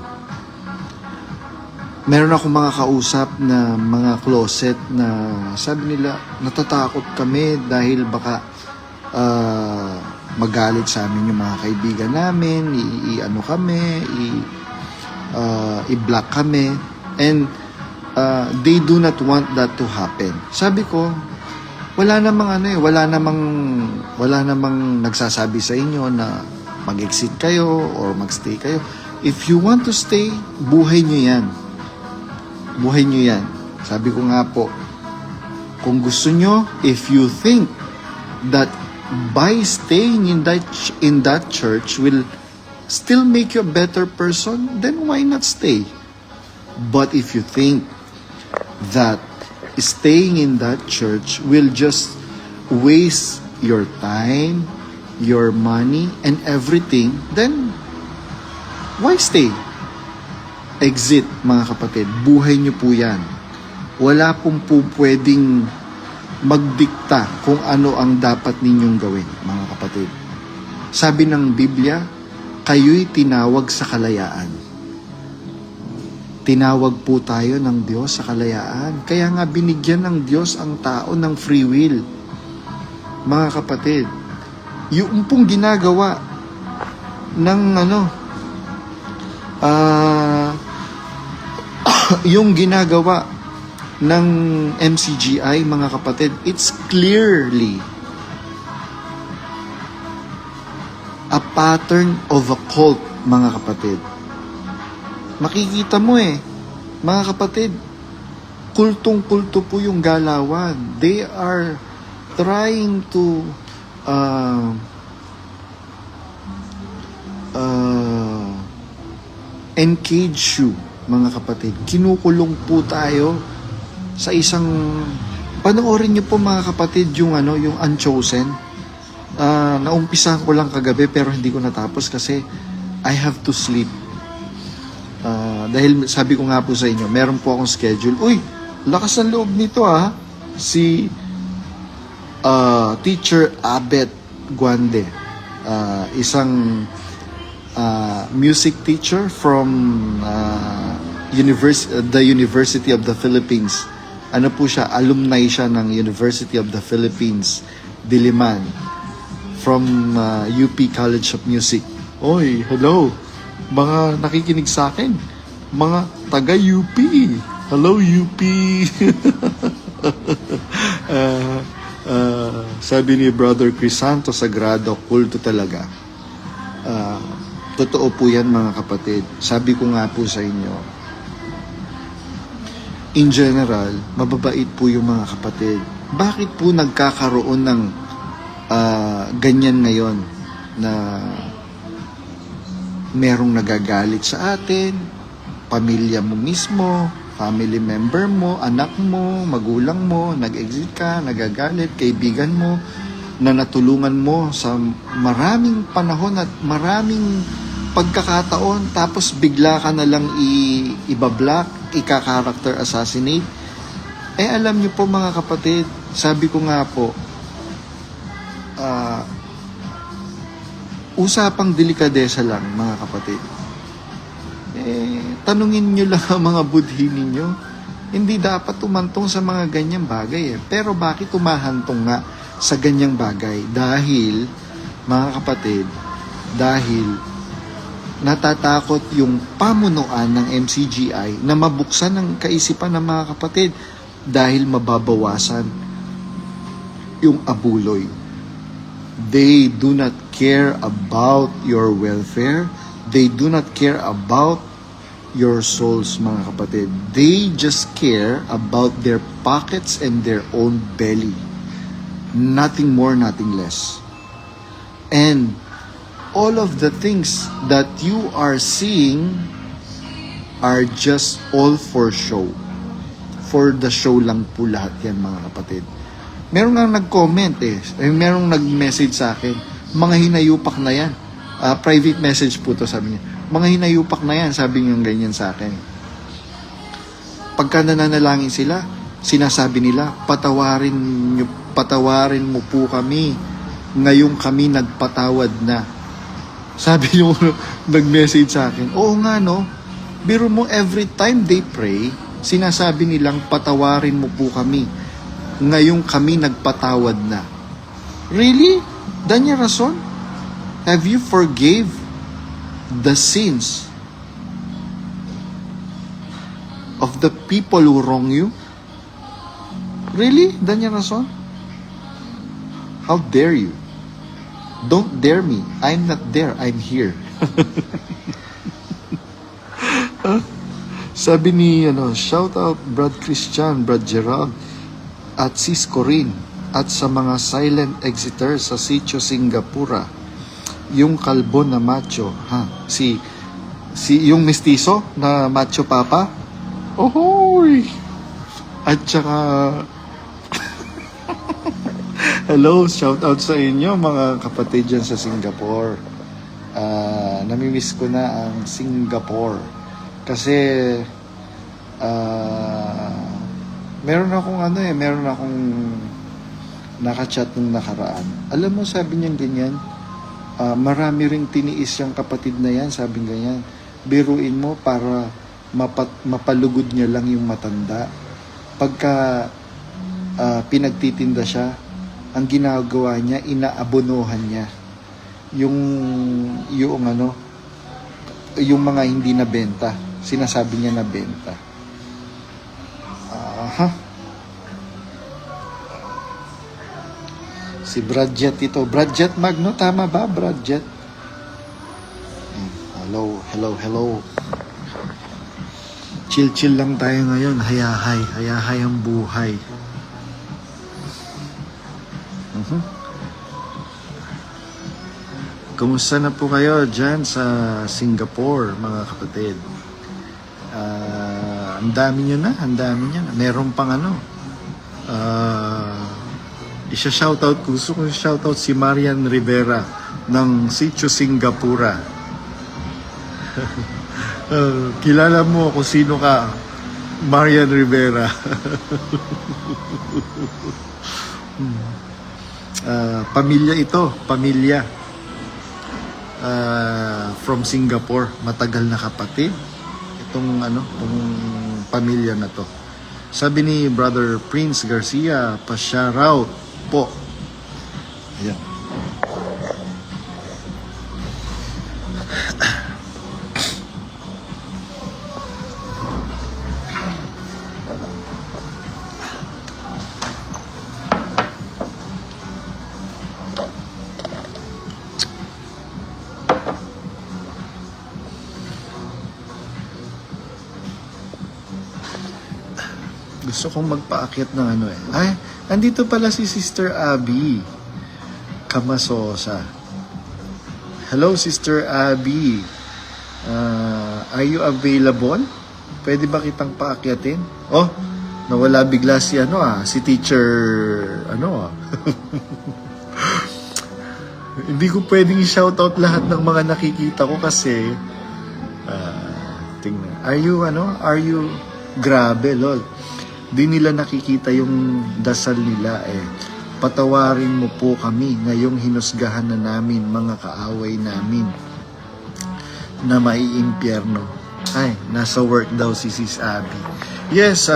Meron akong mga kausap na mga closet na sabi nila, natatakot kami dahil baka magalit sa amin yung mga kaibigan namin, i-block kami, and they do not want that to happen. Sabi ko, wala namang nagsasabi sa inyo na mag-exit kayo or magstay kayo. If you want to stay, buhay nyo yan. Buhay nyo yan. Sabi ko nga po, kung gusto nyo, if you think that by staying in that church will still make you a better person, then why not stay? But if you think that staying in that church will just waste your time, your money, and everything, then why stay? Exit, mga kapatid. Buhay nyo po yan. Wala pong pwedeng magdikta kung ano ang dapat ninyong gawin, mga kapatid. Sabi ng Biblia, kayo'y tinawag sa kalayaan. Tinawag po tayo ng Diyos sa kalayaan. Kaya nga binigyan ng Diyos ang tao ng free will. Mga kapatid, yung pong ginagawa ng yung ginagawa ng MCGI, mga kapatid, it's clearly a pattern of a cult, mga kapatid. Makikita mo mga kapatid, kultong-kulto po yung galawan. They are trying to engage you, mga kapatid. Kinukulong po tayo sa isang, panoorin niyo po mga kapatid yung yung Unchosen. Naumpisahan ko lang kagabi pero hindi ko natapos kasi I have to sleep. Dahil sabi ko nga po sa inyo, meron po akong schedule. Uy, lakas ng loob nito si Teacher Abet Guande, isang music teacher from the University of the Philippines. Ano po siya? Alumni siya ng University of the Philippines, Diliman, from UP College of Music. Oy, hello. Mga nakikinig sa akin. Mga taga UP. Hello, UP. Sabi ni Brother Crisanto Sagrado, kulto talaga. Totoo po yan, mga kapatid. Sabi ko nga po sa inyo, in general, mababait po yung mga kapatid. Bakit po nagkakaroon ng ganyan ngayon na merong nagagalit sa atin, pamilya mo mismo, family member mo, anak mo, magulang mo, nag-exit ka, nagagalit, kaibigan mo, na natulungan mo sa maraming panahon at maraming pagkakataon, tapos bigla ka na lang ibablock, ika-character assassinate. Alam niyo po, mga kapatid, sabi ko nga po, usapang delikadesa lang, mga kapatid. Tanungin nyo lang ang mga budhi ninyo. Hindi dapat tumantong sa mga ganyang bagay. Pero bakit tumahantong nga sa ganyang bagay? Dahil, mga kapatid, dahil natatakot yung pamunuan ng MCGI na mabuksan ang kaisipan ng mga kapatid dahil mababawasan yung abuloy. They do not care about your welfare. They do not care about your souls, mga kapatid. They just care about their pockets and their own belly. Nothing more, nothing less. And all of the things that you are seeing are just all for show. For the show lang po lahat yan, mga kapatid. Meron nga nag-comment merong nag-message sa akin, mga hinayupak na yan. Private message po to, sabi niya. Mga hinayupak na yan, sabi niya ganyan sa akin. Pagka nananalangin sila, sinasabi nila, patawarin mo po kami. Ngayong kami nagpatawad na. Sabi niyo, nag-message sa akin, oo nga no, biro mo every time they pray, sinasabi nilang patawarin mo po kami. Ngayong kami nagpatawad na. Really? Danya rason? Have you forgave the sins of the people who wrong you? Really? Danya rason? How dare you? Don't dare me. I'm not there. I'm here. Sabi ni, shout out Brad Christian, Brad Gerald, at Sis Corinne, at sa mga silent exiters sa Sitio Singapura. Yung kalbo na macho, si yung mestizo na macho papa. Ohoy! At saka hello, shout out sa inyo mga kapatid dyan sa Singapore. Namimiss ko na ang Singapore. Kasi meron akong nakachat nung nakaraan. Alam mo, sabi niya ganyan, Marami ring tiniis yung kapatid na yan, sabi ganyan. Biruin mo para mapalugod niya lang yung matanda. Pagka pinagtitinda siya, ang ginagawa niya, inaabonohan niya yung mga hindi na benta. Sinasabi niya na benta. Si Bradjet ito. Bradjet Magno, tama ba? Bradjet. Hello. Chill lang tayo ngayon. Hayahay ang buhay. Kumusta na po kayo dyan sa Singapore, mga kapatid? Ang dami nyo na. Meron pang isa-shoutout, gusto ko shoutout si Marian Rivera ng Sitio Singapura. Kilala mo kung sino ka, Marian Rivera. Pamilya from Singapore, matagal na kapatid itong pamilya na to. Sabi ni Brother Prince Garcia, pa-shoutout po. Ayan. Gusto kong magpaakyat ng Ay, andito pala si Sister Abby Kamasosa. Hello, Sister Abby. Are you available? Pwede ba kitang paakyatin? Oh, nawala bigla si si Teacher Hindi ko pwedeng i-shoutout lahat ng mga nakikita ko kasi tingnan. Are you grabe, lol. Di nila nakikita yung dasal nila Patawarin mo po kami ngayong hinusgahan na namin mga kaaway namin na maiimpyerno. Ay, nasa work daw si Sis Abby. Yes,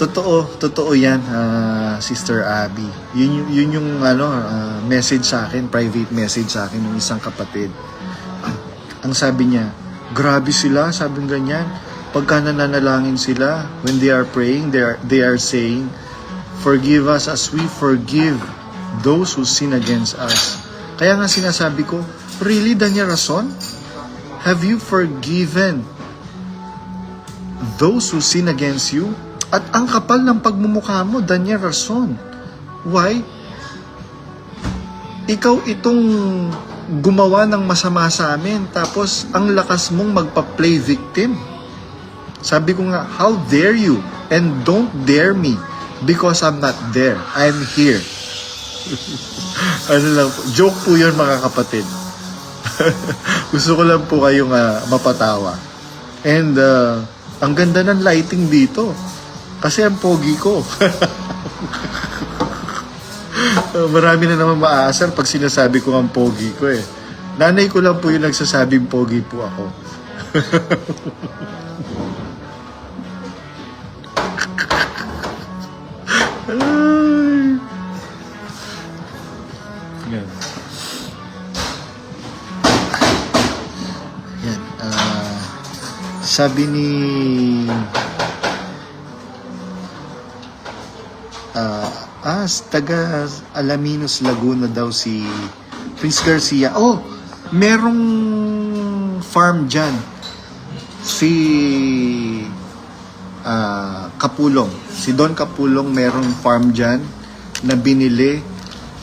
totoo yan, Sister Abby. Yun yung message sa akin, private message sa akin ng isang kapatid. Ang sabi niya, grabe sila, sabi ganyan. Pagka nananalangin sila, when they are praying, they are saying, forgive us as we forgive those who sin against us. Kaya nga sinasabi ko, really, Daniel Rason? Have you forgiven those who sin against you? At ang kapal ng pagmumukha mo, Daniel Rason. Why? Ikaw itong gumawa ng masama sa amin, tapos ang lakas mong magpa-play victim. Sabi ko nga, how dare you? And don't dare me because I'm not there. I'm here. Joke po yun, mga kapatid. Gusto ko lang po kayong mapatawa. And ang ganda ng lighting dito. Kasi ang pogi ko. Marami na naman maaasar pag sinasabi ko ang pogi ko Nanay ko lang po yung nagsasabing pogi po ako. Yan. Sabi ni taga Alaminos, Laguna daw si Prince Garcia. Oh, merong farm dyan. Si Kapulong. Si Don Kapulong merong farm dyan na binili.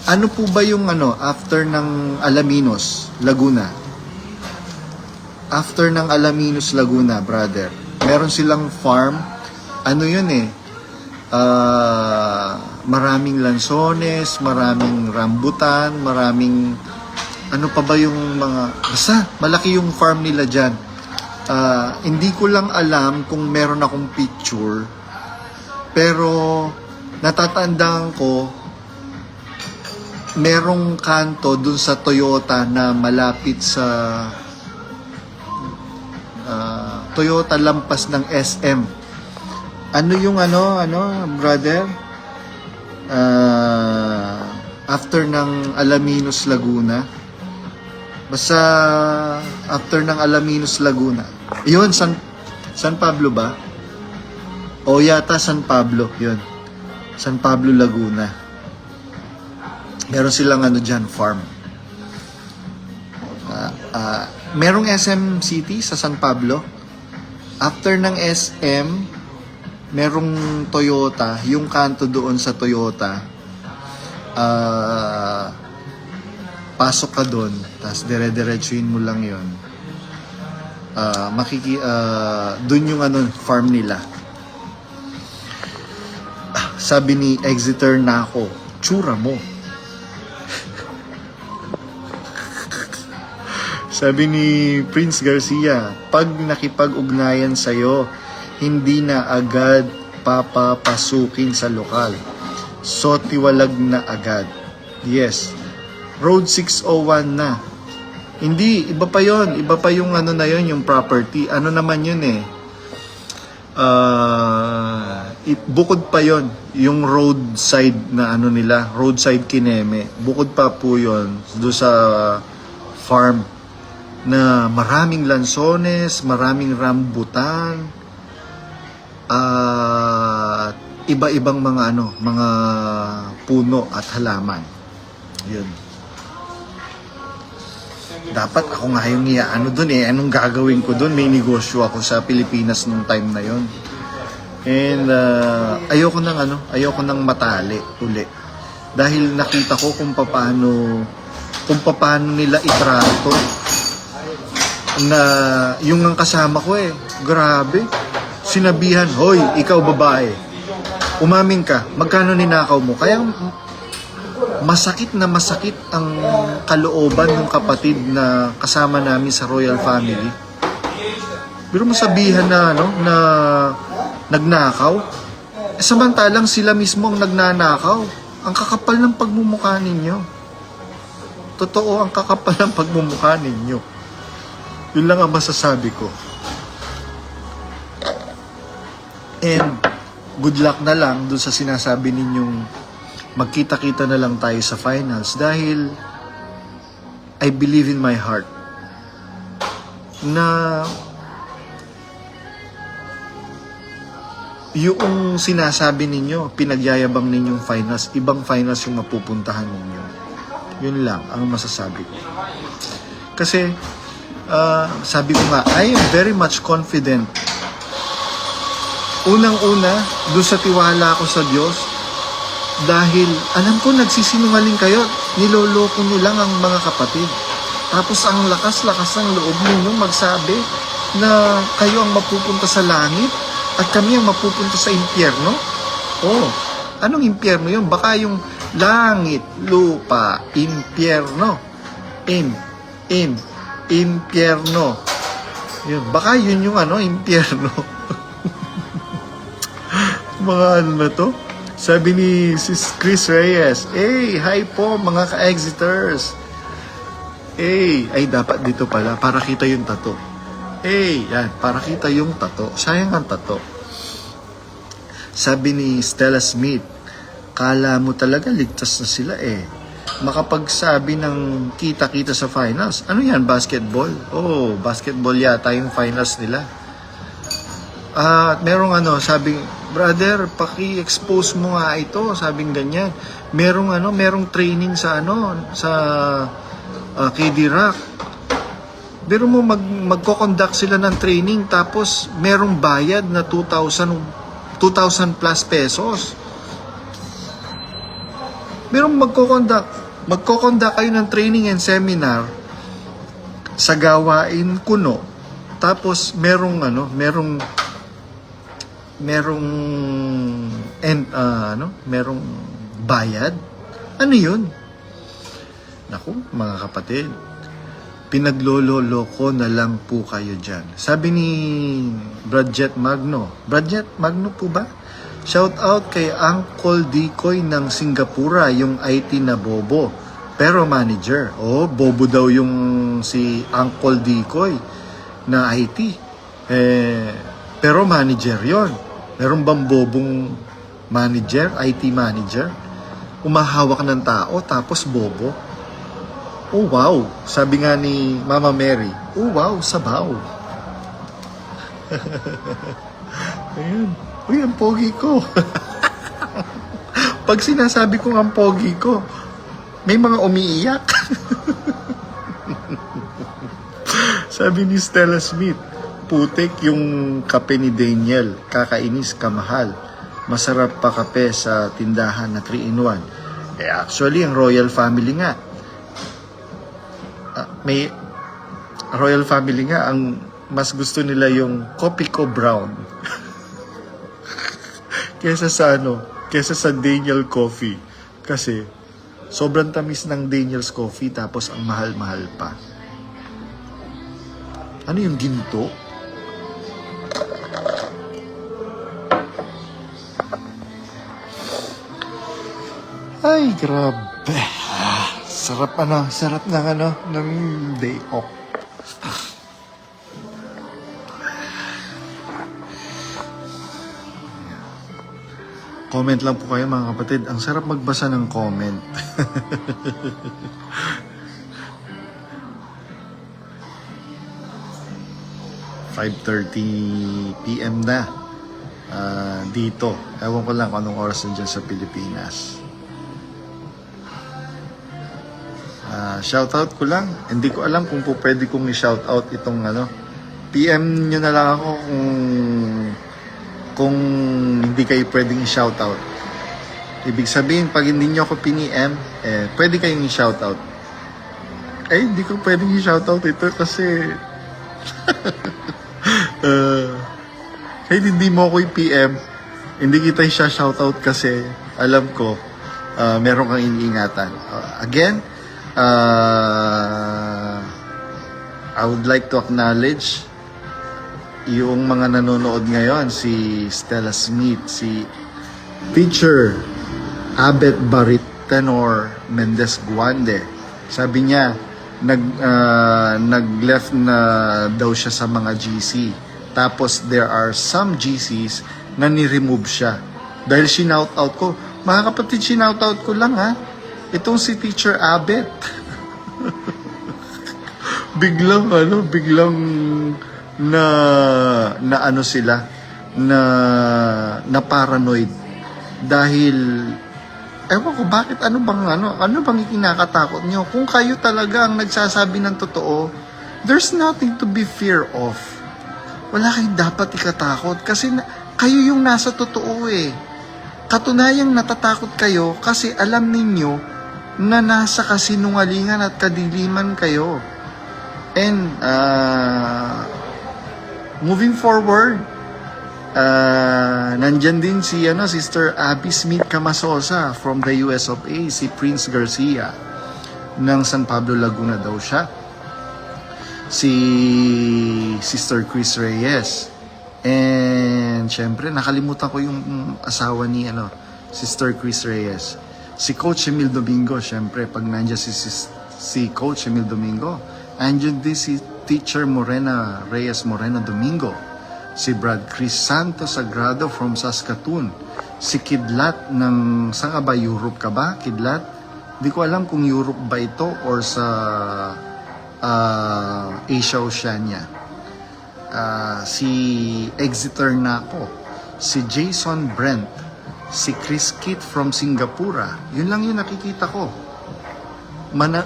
Ano po ba yung after ng Alaminos, Laguna? After ng Alaminos, Laguna, brother. Meron silang farm. Ano yun maraming lansones, maraming rambutan, maraming ano pa ba yung mga basta malaki yung farm nila dyan. Hindi ko lang alam kung meron akong picture, pero natatandaan ko merong kanto dun sa Toyota na malapit sa Toyota lampas ng SM. Ano yung brother? After ng Alaminos, Laguna. Basta after ng Alaminos, Laguna. Yun, San Pablo ba? O yata San Pablo, yun. San Pablo, Laguna. Meron silang dyan, farm. Merong SM City sa San Pablo. After ng SM, merong Toyota. Yung kanto doon sa Toyota, pasok ka doon, tapos dire-diretsuin mo lang yun. Doon yung farm nila. Sabi ni Exeter na ako, tsura mo. Sabi ni Prince Garcia, pag nakipag-ugnayan sa'yo, hindi na agad papapasukin sa lokal. So, tiwalag na agad. Yes. Road 601 na. Hindi, iba pa yon. Iba pa yung na yon, yung property. Ano naman yun eh. Bukod pa yon, yung roadside na nila, roadside Kineme. Bukod pa po yon doon sa farm na maraming lansones, maraming rambutan, at iba-ibang mga mga puno at halaman. Yun. Dapat ako nga yung doon eh. Anong gagawin ko doon? May negosyo ako sa Pilipinas nung time na yon. And ayoko nang matali uli. Dahil nakita ko kung paano nila itrato na yung ang kasama ko eh. Grabe. Sinabihan, hoy, ikaw babae, umamin ka, magkano ninakaw mo? Kaya masakit ang kalooban ng kapatid na kasama namin sa royal family. Pero masabihan na na nagnakaw. Samantalang sila mismo ang nagnanakaw. Ang kakapal ng pagmumukha ninyo. Totoo, ang kakapal ng pagmumukha ninyo. Yun lang ang masasabi ko. And good luck na lang dun sa sinasabi ninyong magkita-kita na lang tayo sa finals dahil I believe in my heart na yung sinasabi ninyo, pinagyayabang ninyong finals, ibang finals yung mapupuntahan ninyo. Yun lang ang masasabi ko. Kasi sabi ko nga, I am very much confident. Unang-una, doon sa tiwala ko sa Diyos, dahil alam ko nagsisinungaling kayo, niloloko nyo lang ang mga kapatid. Tapos ang lakas-lakas ng loob ninyo magsabi na kayo ang mapupunta sa langit at kami ang mapupunta sa impyerno. Oh, anong impyerno yun? Baka yung langit, lupa, impyerno. Impyerno. Yun, baka yun yung impyerno. Mga na to? Sabi ni Sis Chris Reyes, hey, hi po mga ka-exiters. Hey, ay dapat dito pala, para kita yung tato. Hey, yan, para kita yung tato. Sayang ang tato. Sabi ni Stella Smith, kala mo talaga ligtas na sila eh. Makapagsabi ng kita-kita sa finals. Ano yan, basketball? Oh, basketball yata yung finals nila. Merong sabi, brother, paki-expose mo nga ito, sabing ganyan. Merong training sa sa KD Rock. Pero mo magko-conduct sila ng training tapos merong bayad na 2,000 plus pesos. Merong magko-conduct kayo ng training and seminar sa gawain kuno. Tapos merong bayad. Ano yun? Naku, mga kapatid, pinaglololoko na lang po kayo dyan. Sabi ni Bradjet Magno po ba? Shout out kay Uncle Dikoy ng Singapura, yung IT na bobo. pero manager. Oh, bobo daw yung si Uncle Dikoy na IT. Pero manager yon. Meron bang bobong manager, IT manager? Umahawak ng tao tapos bobo. Oh wow, sabi nga ni Mama Mary, oh wow, sabaw. Ayan. Uy, ang pogi ko. Pag sinasabi kong ang pogi ko, may mga umiiyak. Sabi ni Stella Smith, putik yung kape ni Daniel, kakainis, kamahal. Masarap pa kape sa tindahan na 3-in-1. Actually, ang royal family nga, may royal family nga, ang mas gusto nila yung Kopi Ko Brown. kesa sa Daniel Coffee. Kasi, sobrang tamis ng Daniel's Coffee, tapos ang mahal-mahal pa. Ano yung ginto? Ay, grabe. Sarap ng day off. Comment lang po kayo mga kapatid. Ang sarap magbasa ng comment. PM na dito. Ewan ko lang kung anong oras na dyan sa Pilipinas. Shoutout ko lang. Hindi ko alam kung po pwede kong i-shoutout itong PM nyo na lang ako kung hindi kayo pwedeng i-shoutout. Ibig sabihin, pag hindi nyo ako pini-M, pwede kayong i-shoutout. Hindi ko pwedeng i-shoutout ito kasi kahit hindi mo ako i-PM, hindi kita i-shoutout kasi alam ko meron kang iniingatan. Again, I would like to acknowledge yung mga nanonood ngayon, si Stella Smith, si Teacher Abet Baritenor Mendez Guande. Sabi niya, nag-left na daw siya sa mga GC. Tapos there are some GCs na ni-remove siya. Dahil shinout out ko. Mga kapatid, shinout out ko lang ha. Itong si Teacher Abet. biglang na sila na paranoid dahil ewan ko bakit ano bang ikinakatakot nyo kung kayo talaga ang nagsasabi ng totoo. There's nothing to be fear of. Wala kayong dapat ikatakot kasi kayo yung nasa totoo katunayang natatakot kayo kasi alam ninyo na nasa kasinungalingan at kadiliman kayo. And moving forward, nandyan din si Sister Abby Smith Camasosa from the US of A, si Prince Garcia ng San Pablo, Laguna daw siya. Si Sister Chris Reyes. And syempre, nakalimutan ko yung asawa ni Sister Chris Reyes. Si Coach Emil Domingo, syempre, pag nandiyan si Coach Emil Domingo, andyan din si Teacher Morena Reyes Moreno Domingo, si Brad Chris Santos Sagrado from Saskatoon, si Kidlat ng, saan ka ba, Europe ka ba, Kidlat? Di ko alam kung Europe ba ito or sa Asia Oceania. Si Exeter Naco, si Jason Brent, si Chris Kit from Singapore. Yun lang yung nakikita ko.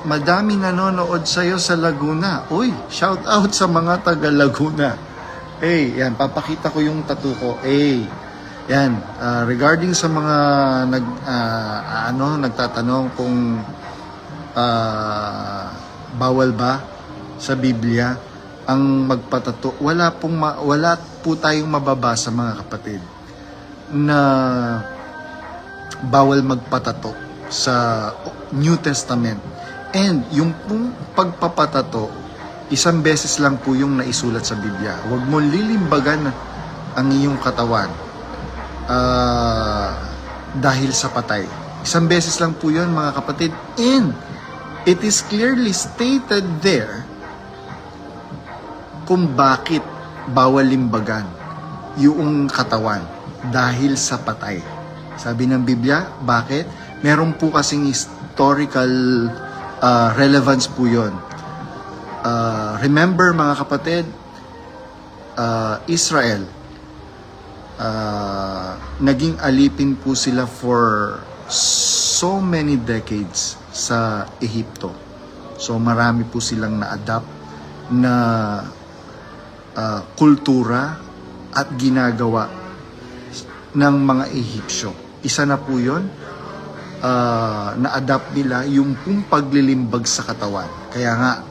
Madami nanonood sa'yo sa Laguna. Uy, shout out sa mga taga Laguna. Yan, papakita ko yung tattoo ko. Yan, regarding sa mga nagtatanong kung bawal ba sa Biblia ang magpatato. Wala po tayong mababasa mga kapatid na bawal magpatato sa New Testament. And yung pong pagpapatato, isang beses lang po yung naisulat sa Biblia. Huwag mo lilimbagan ang iyong katawan dahil sa patay. Isang beses lang po yun mga kapatid. And it is clearly stated there kung bakit bawal limbagan yung katawan dahil sa patay. Sabi ng Biblia, bakit? Meron po kasing historical relevance po yun. Remember mga kapatid, Israel, naging alipin po sila for so many decades sa Ehipto. So marami po silang na-adapt na kultura at ginagawa ng mga Ehipsyo. Isa na po yun, na-adapt nila yung paglilimbag sa katawan. Kaya nga,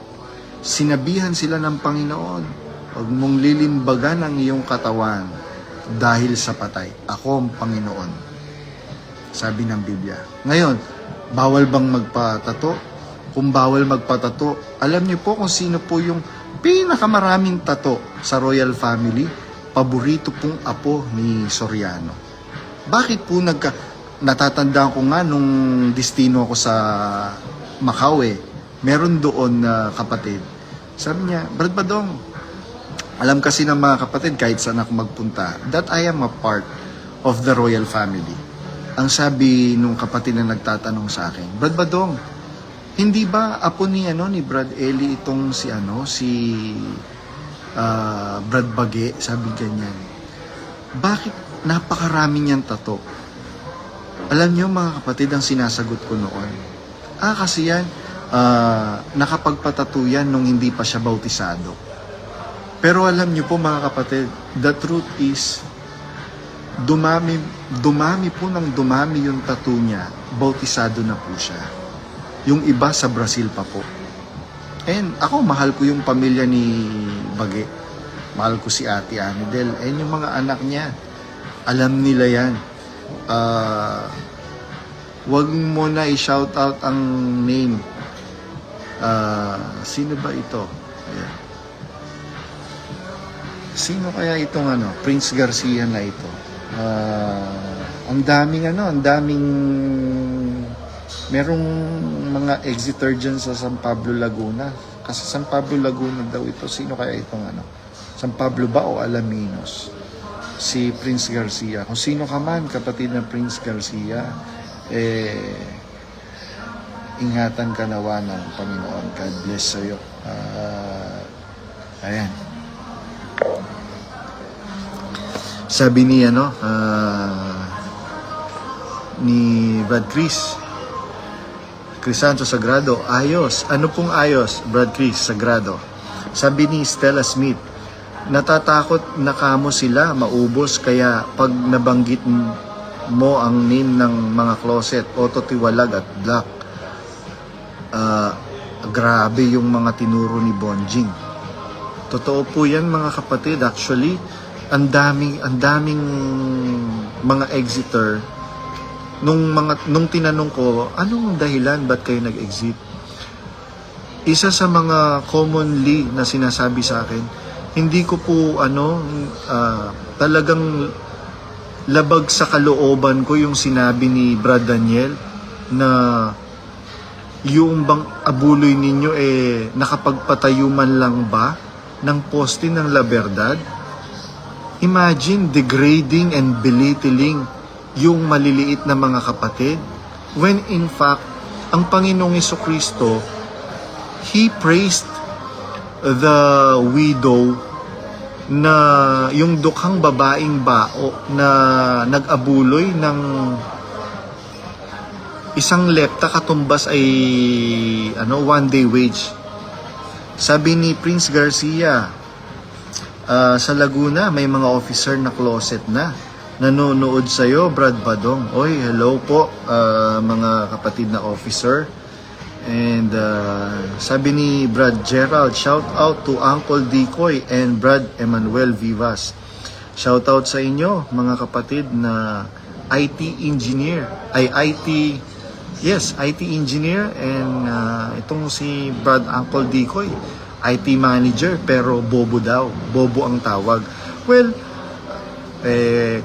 sinabihan sila ng Panginoon, huwag mong lilimbagan ang iyong katawan dahil sa patay. Ako ang Panginoon. Sabi ng Biblia. Ngayon, bawal bang magpatato? Kung bawal magpatato, alam niyo po kung sino po yung pinakamaraming tato sa royal family? Paborito pong apo ni Soriano. Bakit po natatandaan ko nga nung destino ako sa Macau meron doon na kapatid. Sabi niya, Brad Badong, alam kasi ng mga kapatid kahit saan ako magpunta, that I am a part of the royal family. Ang sabi nung kapatid na nagtatanong sa akin, Brad Badong, hindi ba apo ni Brad Eli itong si Brad Bage, sabi ganyan. Bakit napakarami niyang tato? Alam niyo mga kapatid, ang sinasagot ko noon, kasi yan, nakapagpatato yan nung hindi pa siya bautisado. Pero alam niyo po mga kapatid, the truth is, dumami yung tattoo niya, bautisado na po siya. Yung iba sa Brazil pa po. And ako, mahal ko yung pamilya ni Bage. Mahal ko si Ate Anidel. And yung mga anak niya, alam nila yan. Wag mo na i-shout out ang name. Sino ba ito? Ayan. Sino kaya itong Prince Garcia na ito? Ang daming merong mga Exeter dyan sa San Pablo, Laguna. Kasi San Pablo, Laguna daw ito. Sino kaya itong San Pablo ba o Alaminos? Si Prince Garcia. Kung sino ka man, kapatid ng Prince Garcia, ingatan ka nawa ng Panginoon. God bless sa'yo. Ayan. Sabi ni ni Brad Crisanto Sagrado, ayos. Ano pong ayos, Brad Chris Sagrado? Sabi ni Stella Smith, natatakot na kamo sila maubos kaya pag nabanggit mo ang name ng mga closet, Otto Tiwalag at Black, grabe yung mga tinuro ni Bonjing. Totoo po yan mga kapatid. Actually, ang daming mga Exeter nung tinanong ko, anong dahilan ba't kayo nag-exit? Isa sa mga commonly na sinasabi sa akin, hindi ko po talagang labag sa kalooban ko yung sinabi ni Brad Daniel na yung bang abuloy ninyo nakapagpatayo man lang ba ng poste ng La Verdad? Imagine degrading and belittling yung maliliit na mga kapatid when in fact ang Panginoong Jesucristo, He praised the widow na yung dukhang babaeng bao na nag-abuloy ng isang lepta katumbas ay one day wage. Sabi ni Prince Garcia, sa Laguna may mga officer na closet na nanonood sa'yo, Brad Badong. Oy, hello po mga kapatid na officer. And sabi ni Brad Gerald, shout out to Uncle Dicoy and Brad Emmanuel Vivas. Shout out sa inyo mga kapatid na IT engineer, IT engineer, and itong si Brad Uncle Dicoy, IT manager, pero bobo daw. Bobo ang tawag. Well,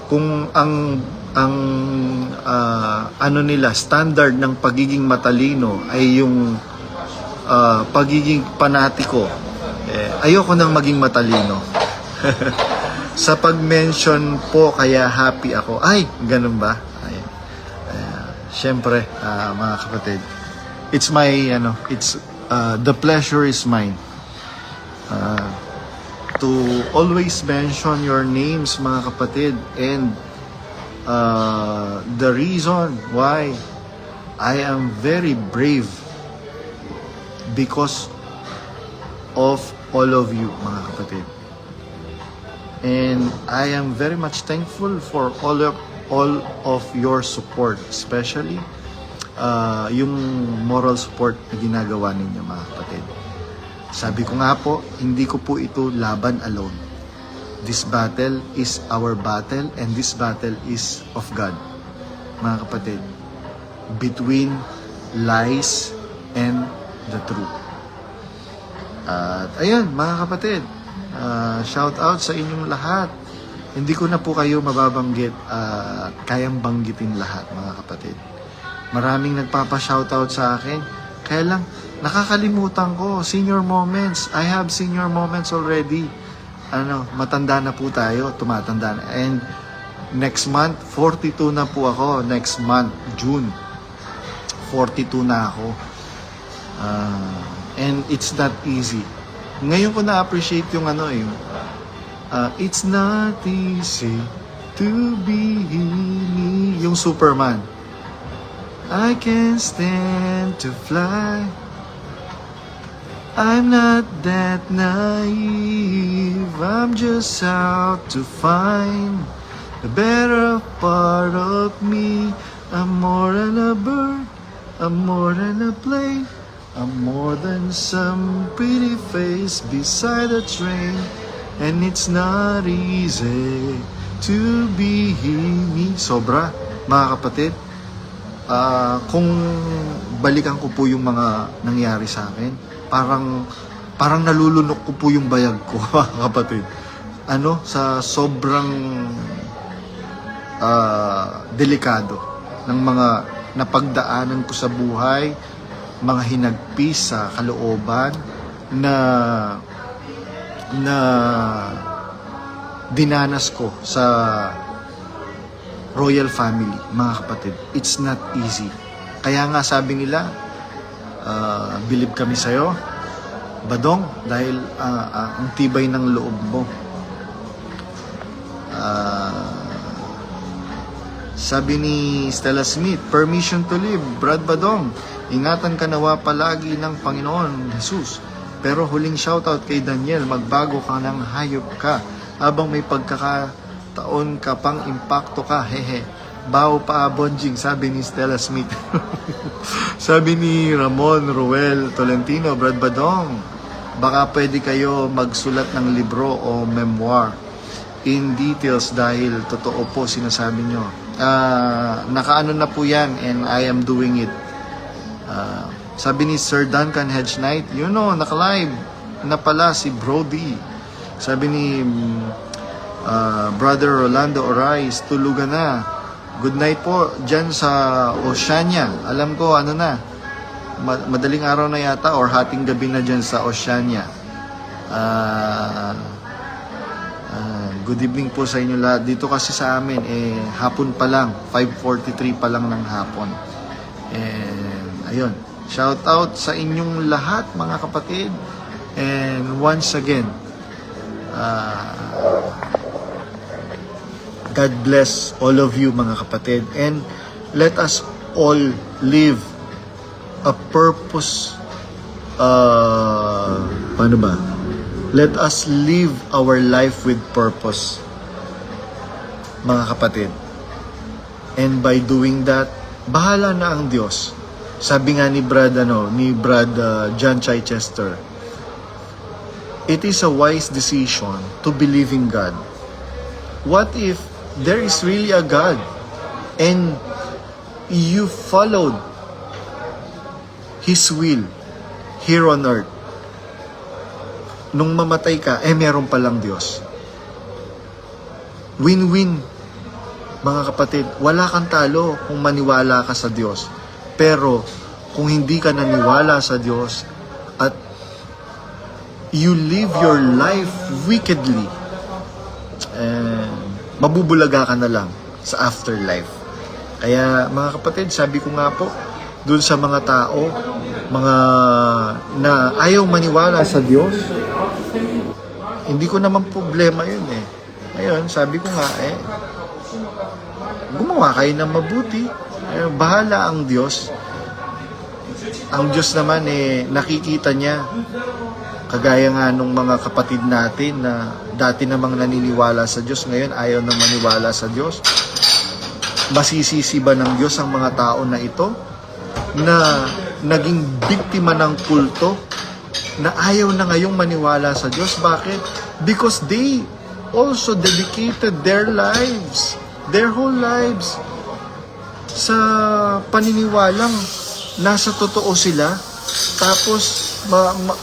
kung ang nila standard ng pagiging matalino ay yung pagiging panatiko. Ayoko nang maging matalino. Sa pag-mention po, kaya happy ako. Ay, ganun ba? Ay, syempre, mga kapatid, it's my, the pleasure is mine. To always mention your names, mga kapatid, and the reason why I am very brave because of all of you, mga kapatid. And I am very much thankful for all of your support, especially yung moral support na ginagawa ninyo, mga kapatid. Sabi ko nga po, hindi ko po ito laban alone. This battle is our battle, and this battle is of God, mga kapatid. Between lies and the truth. At ayun, mga kapatid, shout out sa inyong lahat. Hindi ko na po kayo mababanggit, kayang banggitin lahat, mga kapatid. Maraming nagpapa-shoutout sa akin. Kaya lang, nakakalimutan ko, senior moments. I have senior moments already. Matanda na po tayo, tumatanda na. And next month, 42 na po ako. Next month, June, 42 na ako. And it's not easy. Ngayon ko na-appreciate yung it's not easy to be me. Yung Superman. I can't stand to fly. I'm not that naive. I'm just out to find the better part of me. I'm more than a bird. I'm more than a plane. I'm more than some pretty face beside a train. And it's not easy to be me. Sobra, mga kapatid. Kung balikan ko po yung mga nangyari sa akin, parang nalulunok ko po yung bayag ko, mga kapatid. Sa sobrang delikado ng mga napagdaanan ko sa buhay, mga hinagpis sa kalooban na dinanas ko sa royal family, mga kapatid. It's not easy. Kaya nga sabi nila, believe kami sa'yo, Badong, dahil ang tibay ng loob mo. Sabi ni Stella Smith, permission to live, Brad Badong. Ingatan ka nawa palagi ng Panginoon Jesus. Pero huling shoutout kay Daniel, magbago ka ng hayop ka habang may pagkakataon ka pang impacto ka, hehe. Bao pa bonjing, sabi ni Stella Smith. Sabi ni Ramon Ruel Tolentino, Brad Badong, baka pwede kayo magsulat ng libro o memoir in details dahil totoo po sinasabi nyo. Nakaano na po yan and I am doing it. Sabi ni Sir Duncan Hedge Knight, naka-live na pala si Brody. Sabi ni Brother Rolando Orais, tulugan na. Good night po dyan sa Oceania. Alam ko, madaling araw na yata or hating gabi na dyan sa Oceania. Good evening po sa inyo lahat. Dito kasi sa amin, hapon pa lang. 5:43 pa lang ng hapon. And, ayun. Shout out sa inyong lahat, mga kapatid. And once again, God bless all of you, mga kapatid. And let us all live a purpose. Paano ba? Let us live our life with purpose, mga kapatid. And by doing that, bahala na ang Diyos. Sabi nga ni Brad John Chichester, it is a wise decision to believe in God. What if there is really a God and you followed His will here on earth? Nung mamatay ka, meron palang Diyos. Win-win, mga kapatid. Wala kang talo kung maniwala ka sa Diyos. Pero kung hindi ka naniwala sa Diyos, at you live your life wickedly, mabubulaga ka na lang sa afterlife. Kaya mga kapatid, sabi ko nga po, dun sa mga tao, mga na ayaw maniwala sa Diyos, hindi ko naman problema yun eh. Ngayon, sabi ko nga gumawa kayo ng mabuti. Bahala ang Diyos. Ang Diyos naman nakikita niya. Kagaya nga nung mga kapatid natin na dati namang naniniwala sa Diyos, ngayon ayaw na maniwala sa Diyos. Masisisi ba ng Diyos ang mga tao na ito na naging biktima ng kulto, na ayaw na ngayong maniwala sa Diyos? Bakit? Because they also dedicated their lives, their whole lives, sa paniniwalang nasa totoo sila, tapos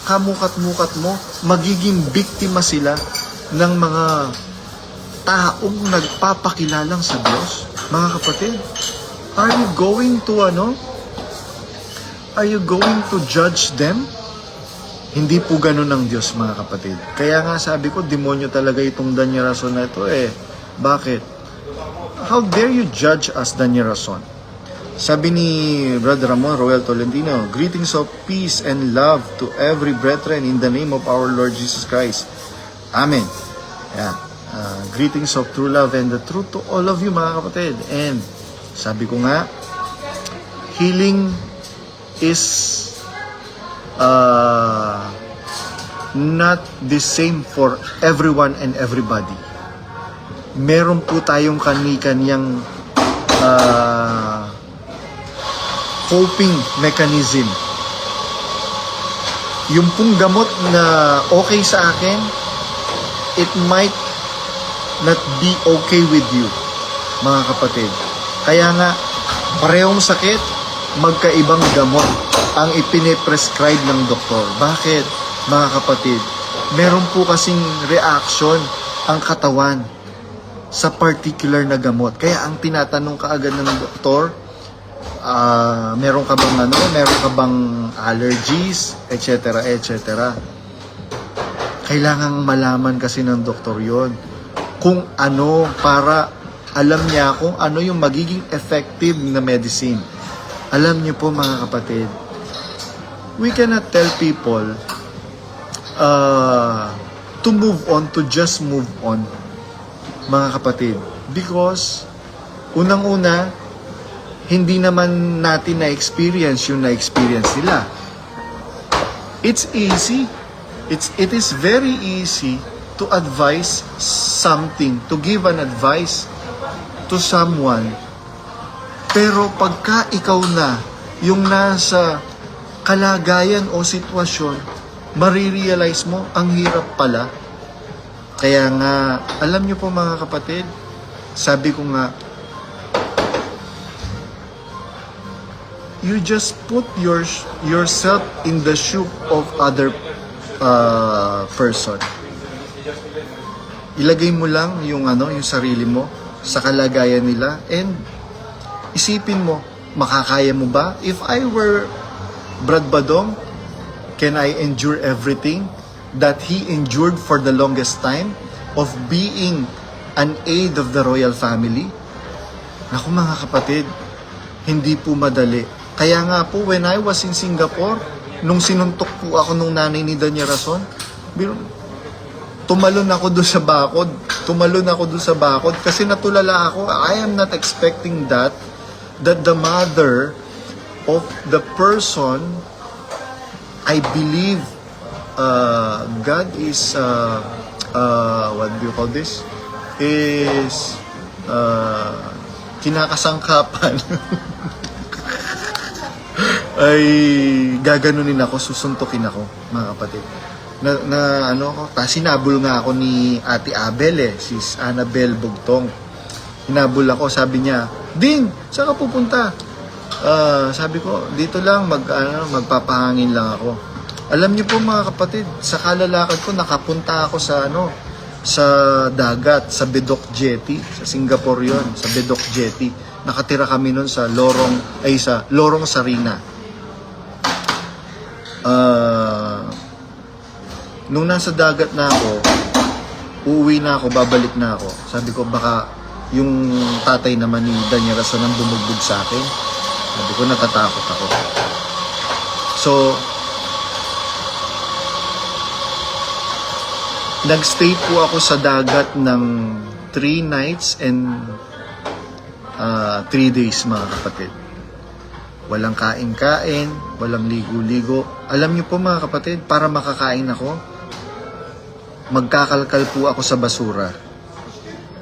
kamukat-mukat mo, magiging biktima sila ng mga taong nagpapakilalang sa Diyos. Mga kapatid, are you going to judge them? Hindi po ganun ang Diyos, mga kapatid. Kaya nga sabi ko, demonyo talaga itong Daniel Rason na ito Bakit? How dare you judge us, Daniel Rason? Sabi ni Brother Ramon Roel Tolentino, greetings of peace and love to every brethren in the name of our Lord Jesus Christ. Amen. Yeah. Greetings of true love and the truth to all of you, mga kapatid. And sabi ko nga, healing is not the same for everyone and everybody. Meron po tayong kani-kanyang coping mechanism. Yung pong gamot na okay sa akin, it might not be okay with you, mga kapatid. Kaya nga, parehong sakit, magkaibang gamot ang ipine-prescribe ng doktor. Bakit, mga kapatid? Meron po kasing reaction ang katawan sa particular na gamot. Kaya ang tinatanong kaagad ng doktor, meron ka bang allergies, etc., etc. Kailangang malaman kasi ng doktor yon kung ano, para alam niya kung ano yung magiging effective na medicine. Alam niyo po, mga kapatid, we cannot tell people to move on, to just move on, mga kapatid, because unang-una, hindi naman natin na-experience yung na-experience nila. It's easy. It is very easy to advise something, to give an advice to someone. Pero pagka ikaw na yung nasa kalagayan o sitwasyon, marirealize mo, ang hirap pala. Kaya nga, alam niyo po, mga kapatid, sabi ko nga, you just put yourself in the shoe of other person. Ilagay mo lang yung sarili mo sa kalagayan nila, and isipin mo, makakaya mo ba? If I were Brad Badong, can I endure everything that he endured for the longest time of being an aid of the royal family? Naku, mga kapatid, hindi po madali. Kaya nga po, when I was in Singapore, nung sinuntok po ako nung nanay ni Daniel Rason, tumalon ako doon sa bakod kasi natulala ako. I am not expecting that the mother of the person, I believe, God is, what do you call this? Is, kinakasangkapan. Ay gaganunin ako, susuntukin ako, mga kapatid. Sinabol nga ako ni Ate Abel sis Annabel Bugtong. Hinabol ako, sabi niya, "Ding, saan ka pupunta?" Sabi ko, dito lang, magpapahangin lang ako. Alam niyo po, mga kapatid, sa kalalakad ko, nakapunta ako sa dagat, sa Bedok Jetty, sa Singapore yon, sa Bedok Jetty. Nakatira kami noon sa Lorong Sarina. Nung nasa dagat na ako, uuwi na ako, babalik na ako. Sabi ko, baka yung tatay naman ni Daniel Rason ang bumugbog sa akin. Sabi ko, natatakot ako. So, nagstay po ako sa dagat ng 3 nights and 3 days, mga kapatid. Walang kain-kain, walang ligo-ligo. Alam niyo po, mga kapatid, para makakain ako, magkakalkal po ako sa basura.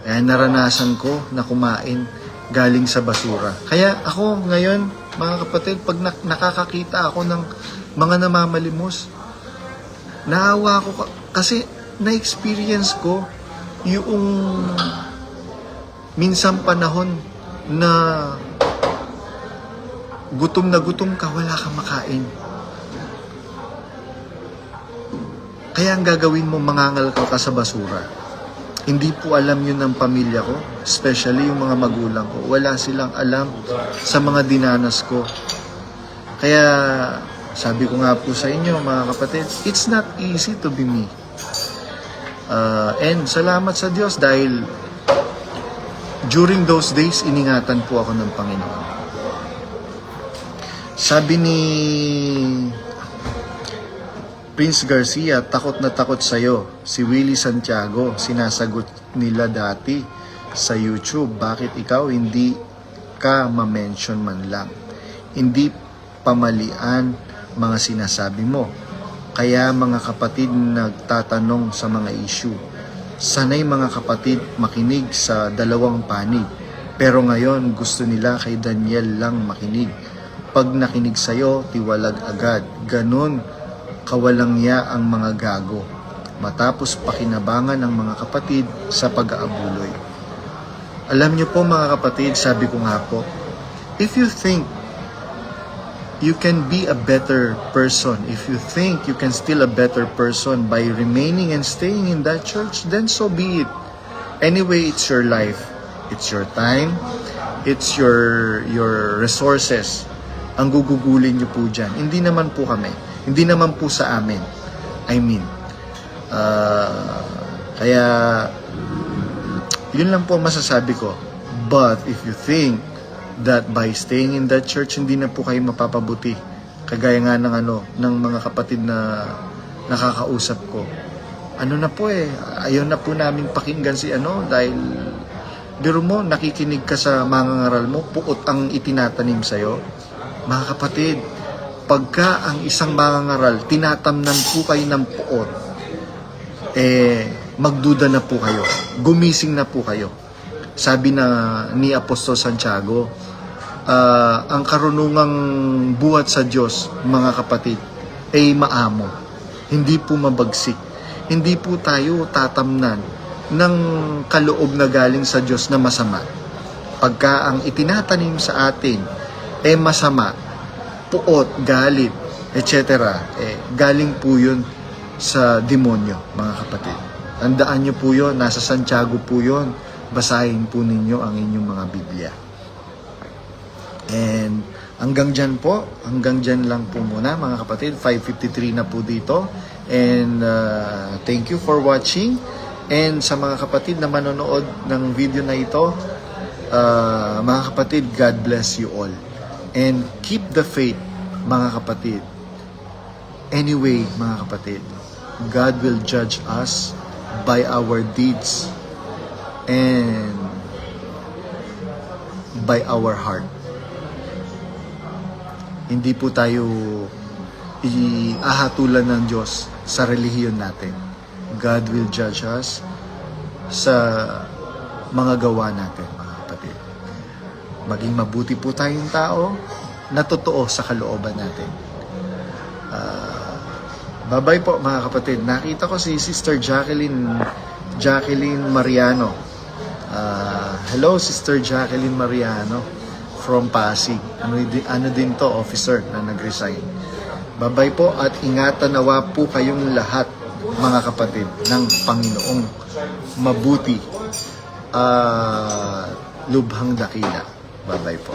Kaya naranasan ko na kumain galing sa basura. Kaya ako ngayon, mga kapatid, pag nakakakita ako ng mga namamalimos, naawa ako kasi na-experience ko yung minsang panahon na gutom ka, wala kang makain. Kaya ang gagawin mo, mangangal ka sa basura. Hindi po alam yun ng pamilya ko, especially yung mga magulang ko. Wala silang alam sa mga dinanas ko. Kaya sabi ko nga po sa inyo, mga kapatid, it's not easy to be me. And salamat sa Diyos dahil during those days, iningatan po ako ng Panginoon. Sabi ni Prince Garcia, takot na takot sa'yo. Si Willie Santiago, sinasagot nila dati sa YouTube, bakit ikaw hindi ka ma-mention man lang? Hindi pamalian mga sinasabi mo. Kaya mga kapatid nagtatanong sa mga issue. Sanay mga kapatid makinig sa dalawang panig. Pero ngayon gusto nila kay Daniel lang makinig. Pag nakinig sa'yo, tiwalag agad. Ganon kawalang ya ang mga gago. Matapos pakinabangan ng mga kapatid sa pag-aabuloy. Alam niyo po mga kapatid, sabi ko nga po, if you think you can be a better person, if you think you can still a better person by remaining and staying in that church, then so be it. Anyway, it's your life. It's your time. It's your resources. Ang gugugulin niyo po dyan. Hindi naman po kami. Hindi naman po sa amin. I mean. Kaya, yun lang po masasabi ko. But if you think that by staying in that church, hindi na po kayo mapapabuti. Kagaya nga ng mga kapatid na nakakausap ko. Ano na po ayaw na po namin pakinggan si dahil biro mo, nakikinig ka sa mga ngaral mo, puot ang itinatanim sa'yo. Mga kapatid, pagka ang isang mangangaral, tinatamnan po kayo ng puot, magduda na po kayo. Gumising na po kayo. Sabi ni Apostol Santiago, ang karunungang buhat sa Diyos, mga kapatid, ay maamo. Hindi po mabagsik. Hindi po tayo tatamnan ng kaloob na galing sa Diyos na masama. Pagka ang itinatanim sa atin masama, puot, galit, etc. Galing po yun sa demonyo, mga kapatid. Tandaan nyo po yun, nasa Santiago po yun. Basahin po ninyo ang inyong mga Biblia. And hanggang dyan lang po muna, mga kapatid. 5:53 na po dito. And thank you for watching. And sa mga kapatid na manonood ng video na ito, mga kapatid, God bless you all. And keep the faith, mga kapatid. Anyway, mga kapatid, God will judge us by our deeds and by our heart. Hindi po tayo iahatulan ng Diyos sa relihiyon natin. God will judge us sa mga gawa natin, mga kapatid. Maging mabuti po tayong tao na totoo sa kalooban natin. Bye-bye po, mga kapatid. Nakita ko si Sister Jacqueline Mariano. Hello, Sister Jacqueline Mariano from Pasig. Ano din to, officer na nag-resign. Bye-bye po at ingatan nawa po kayong lahat, mga kapatid, ng Panginoong mabuti lubhang dakila. Bye-bye po.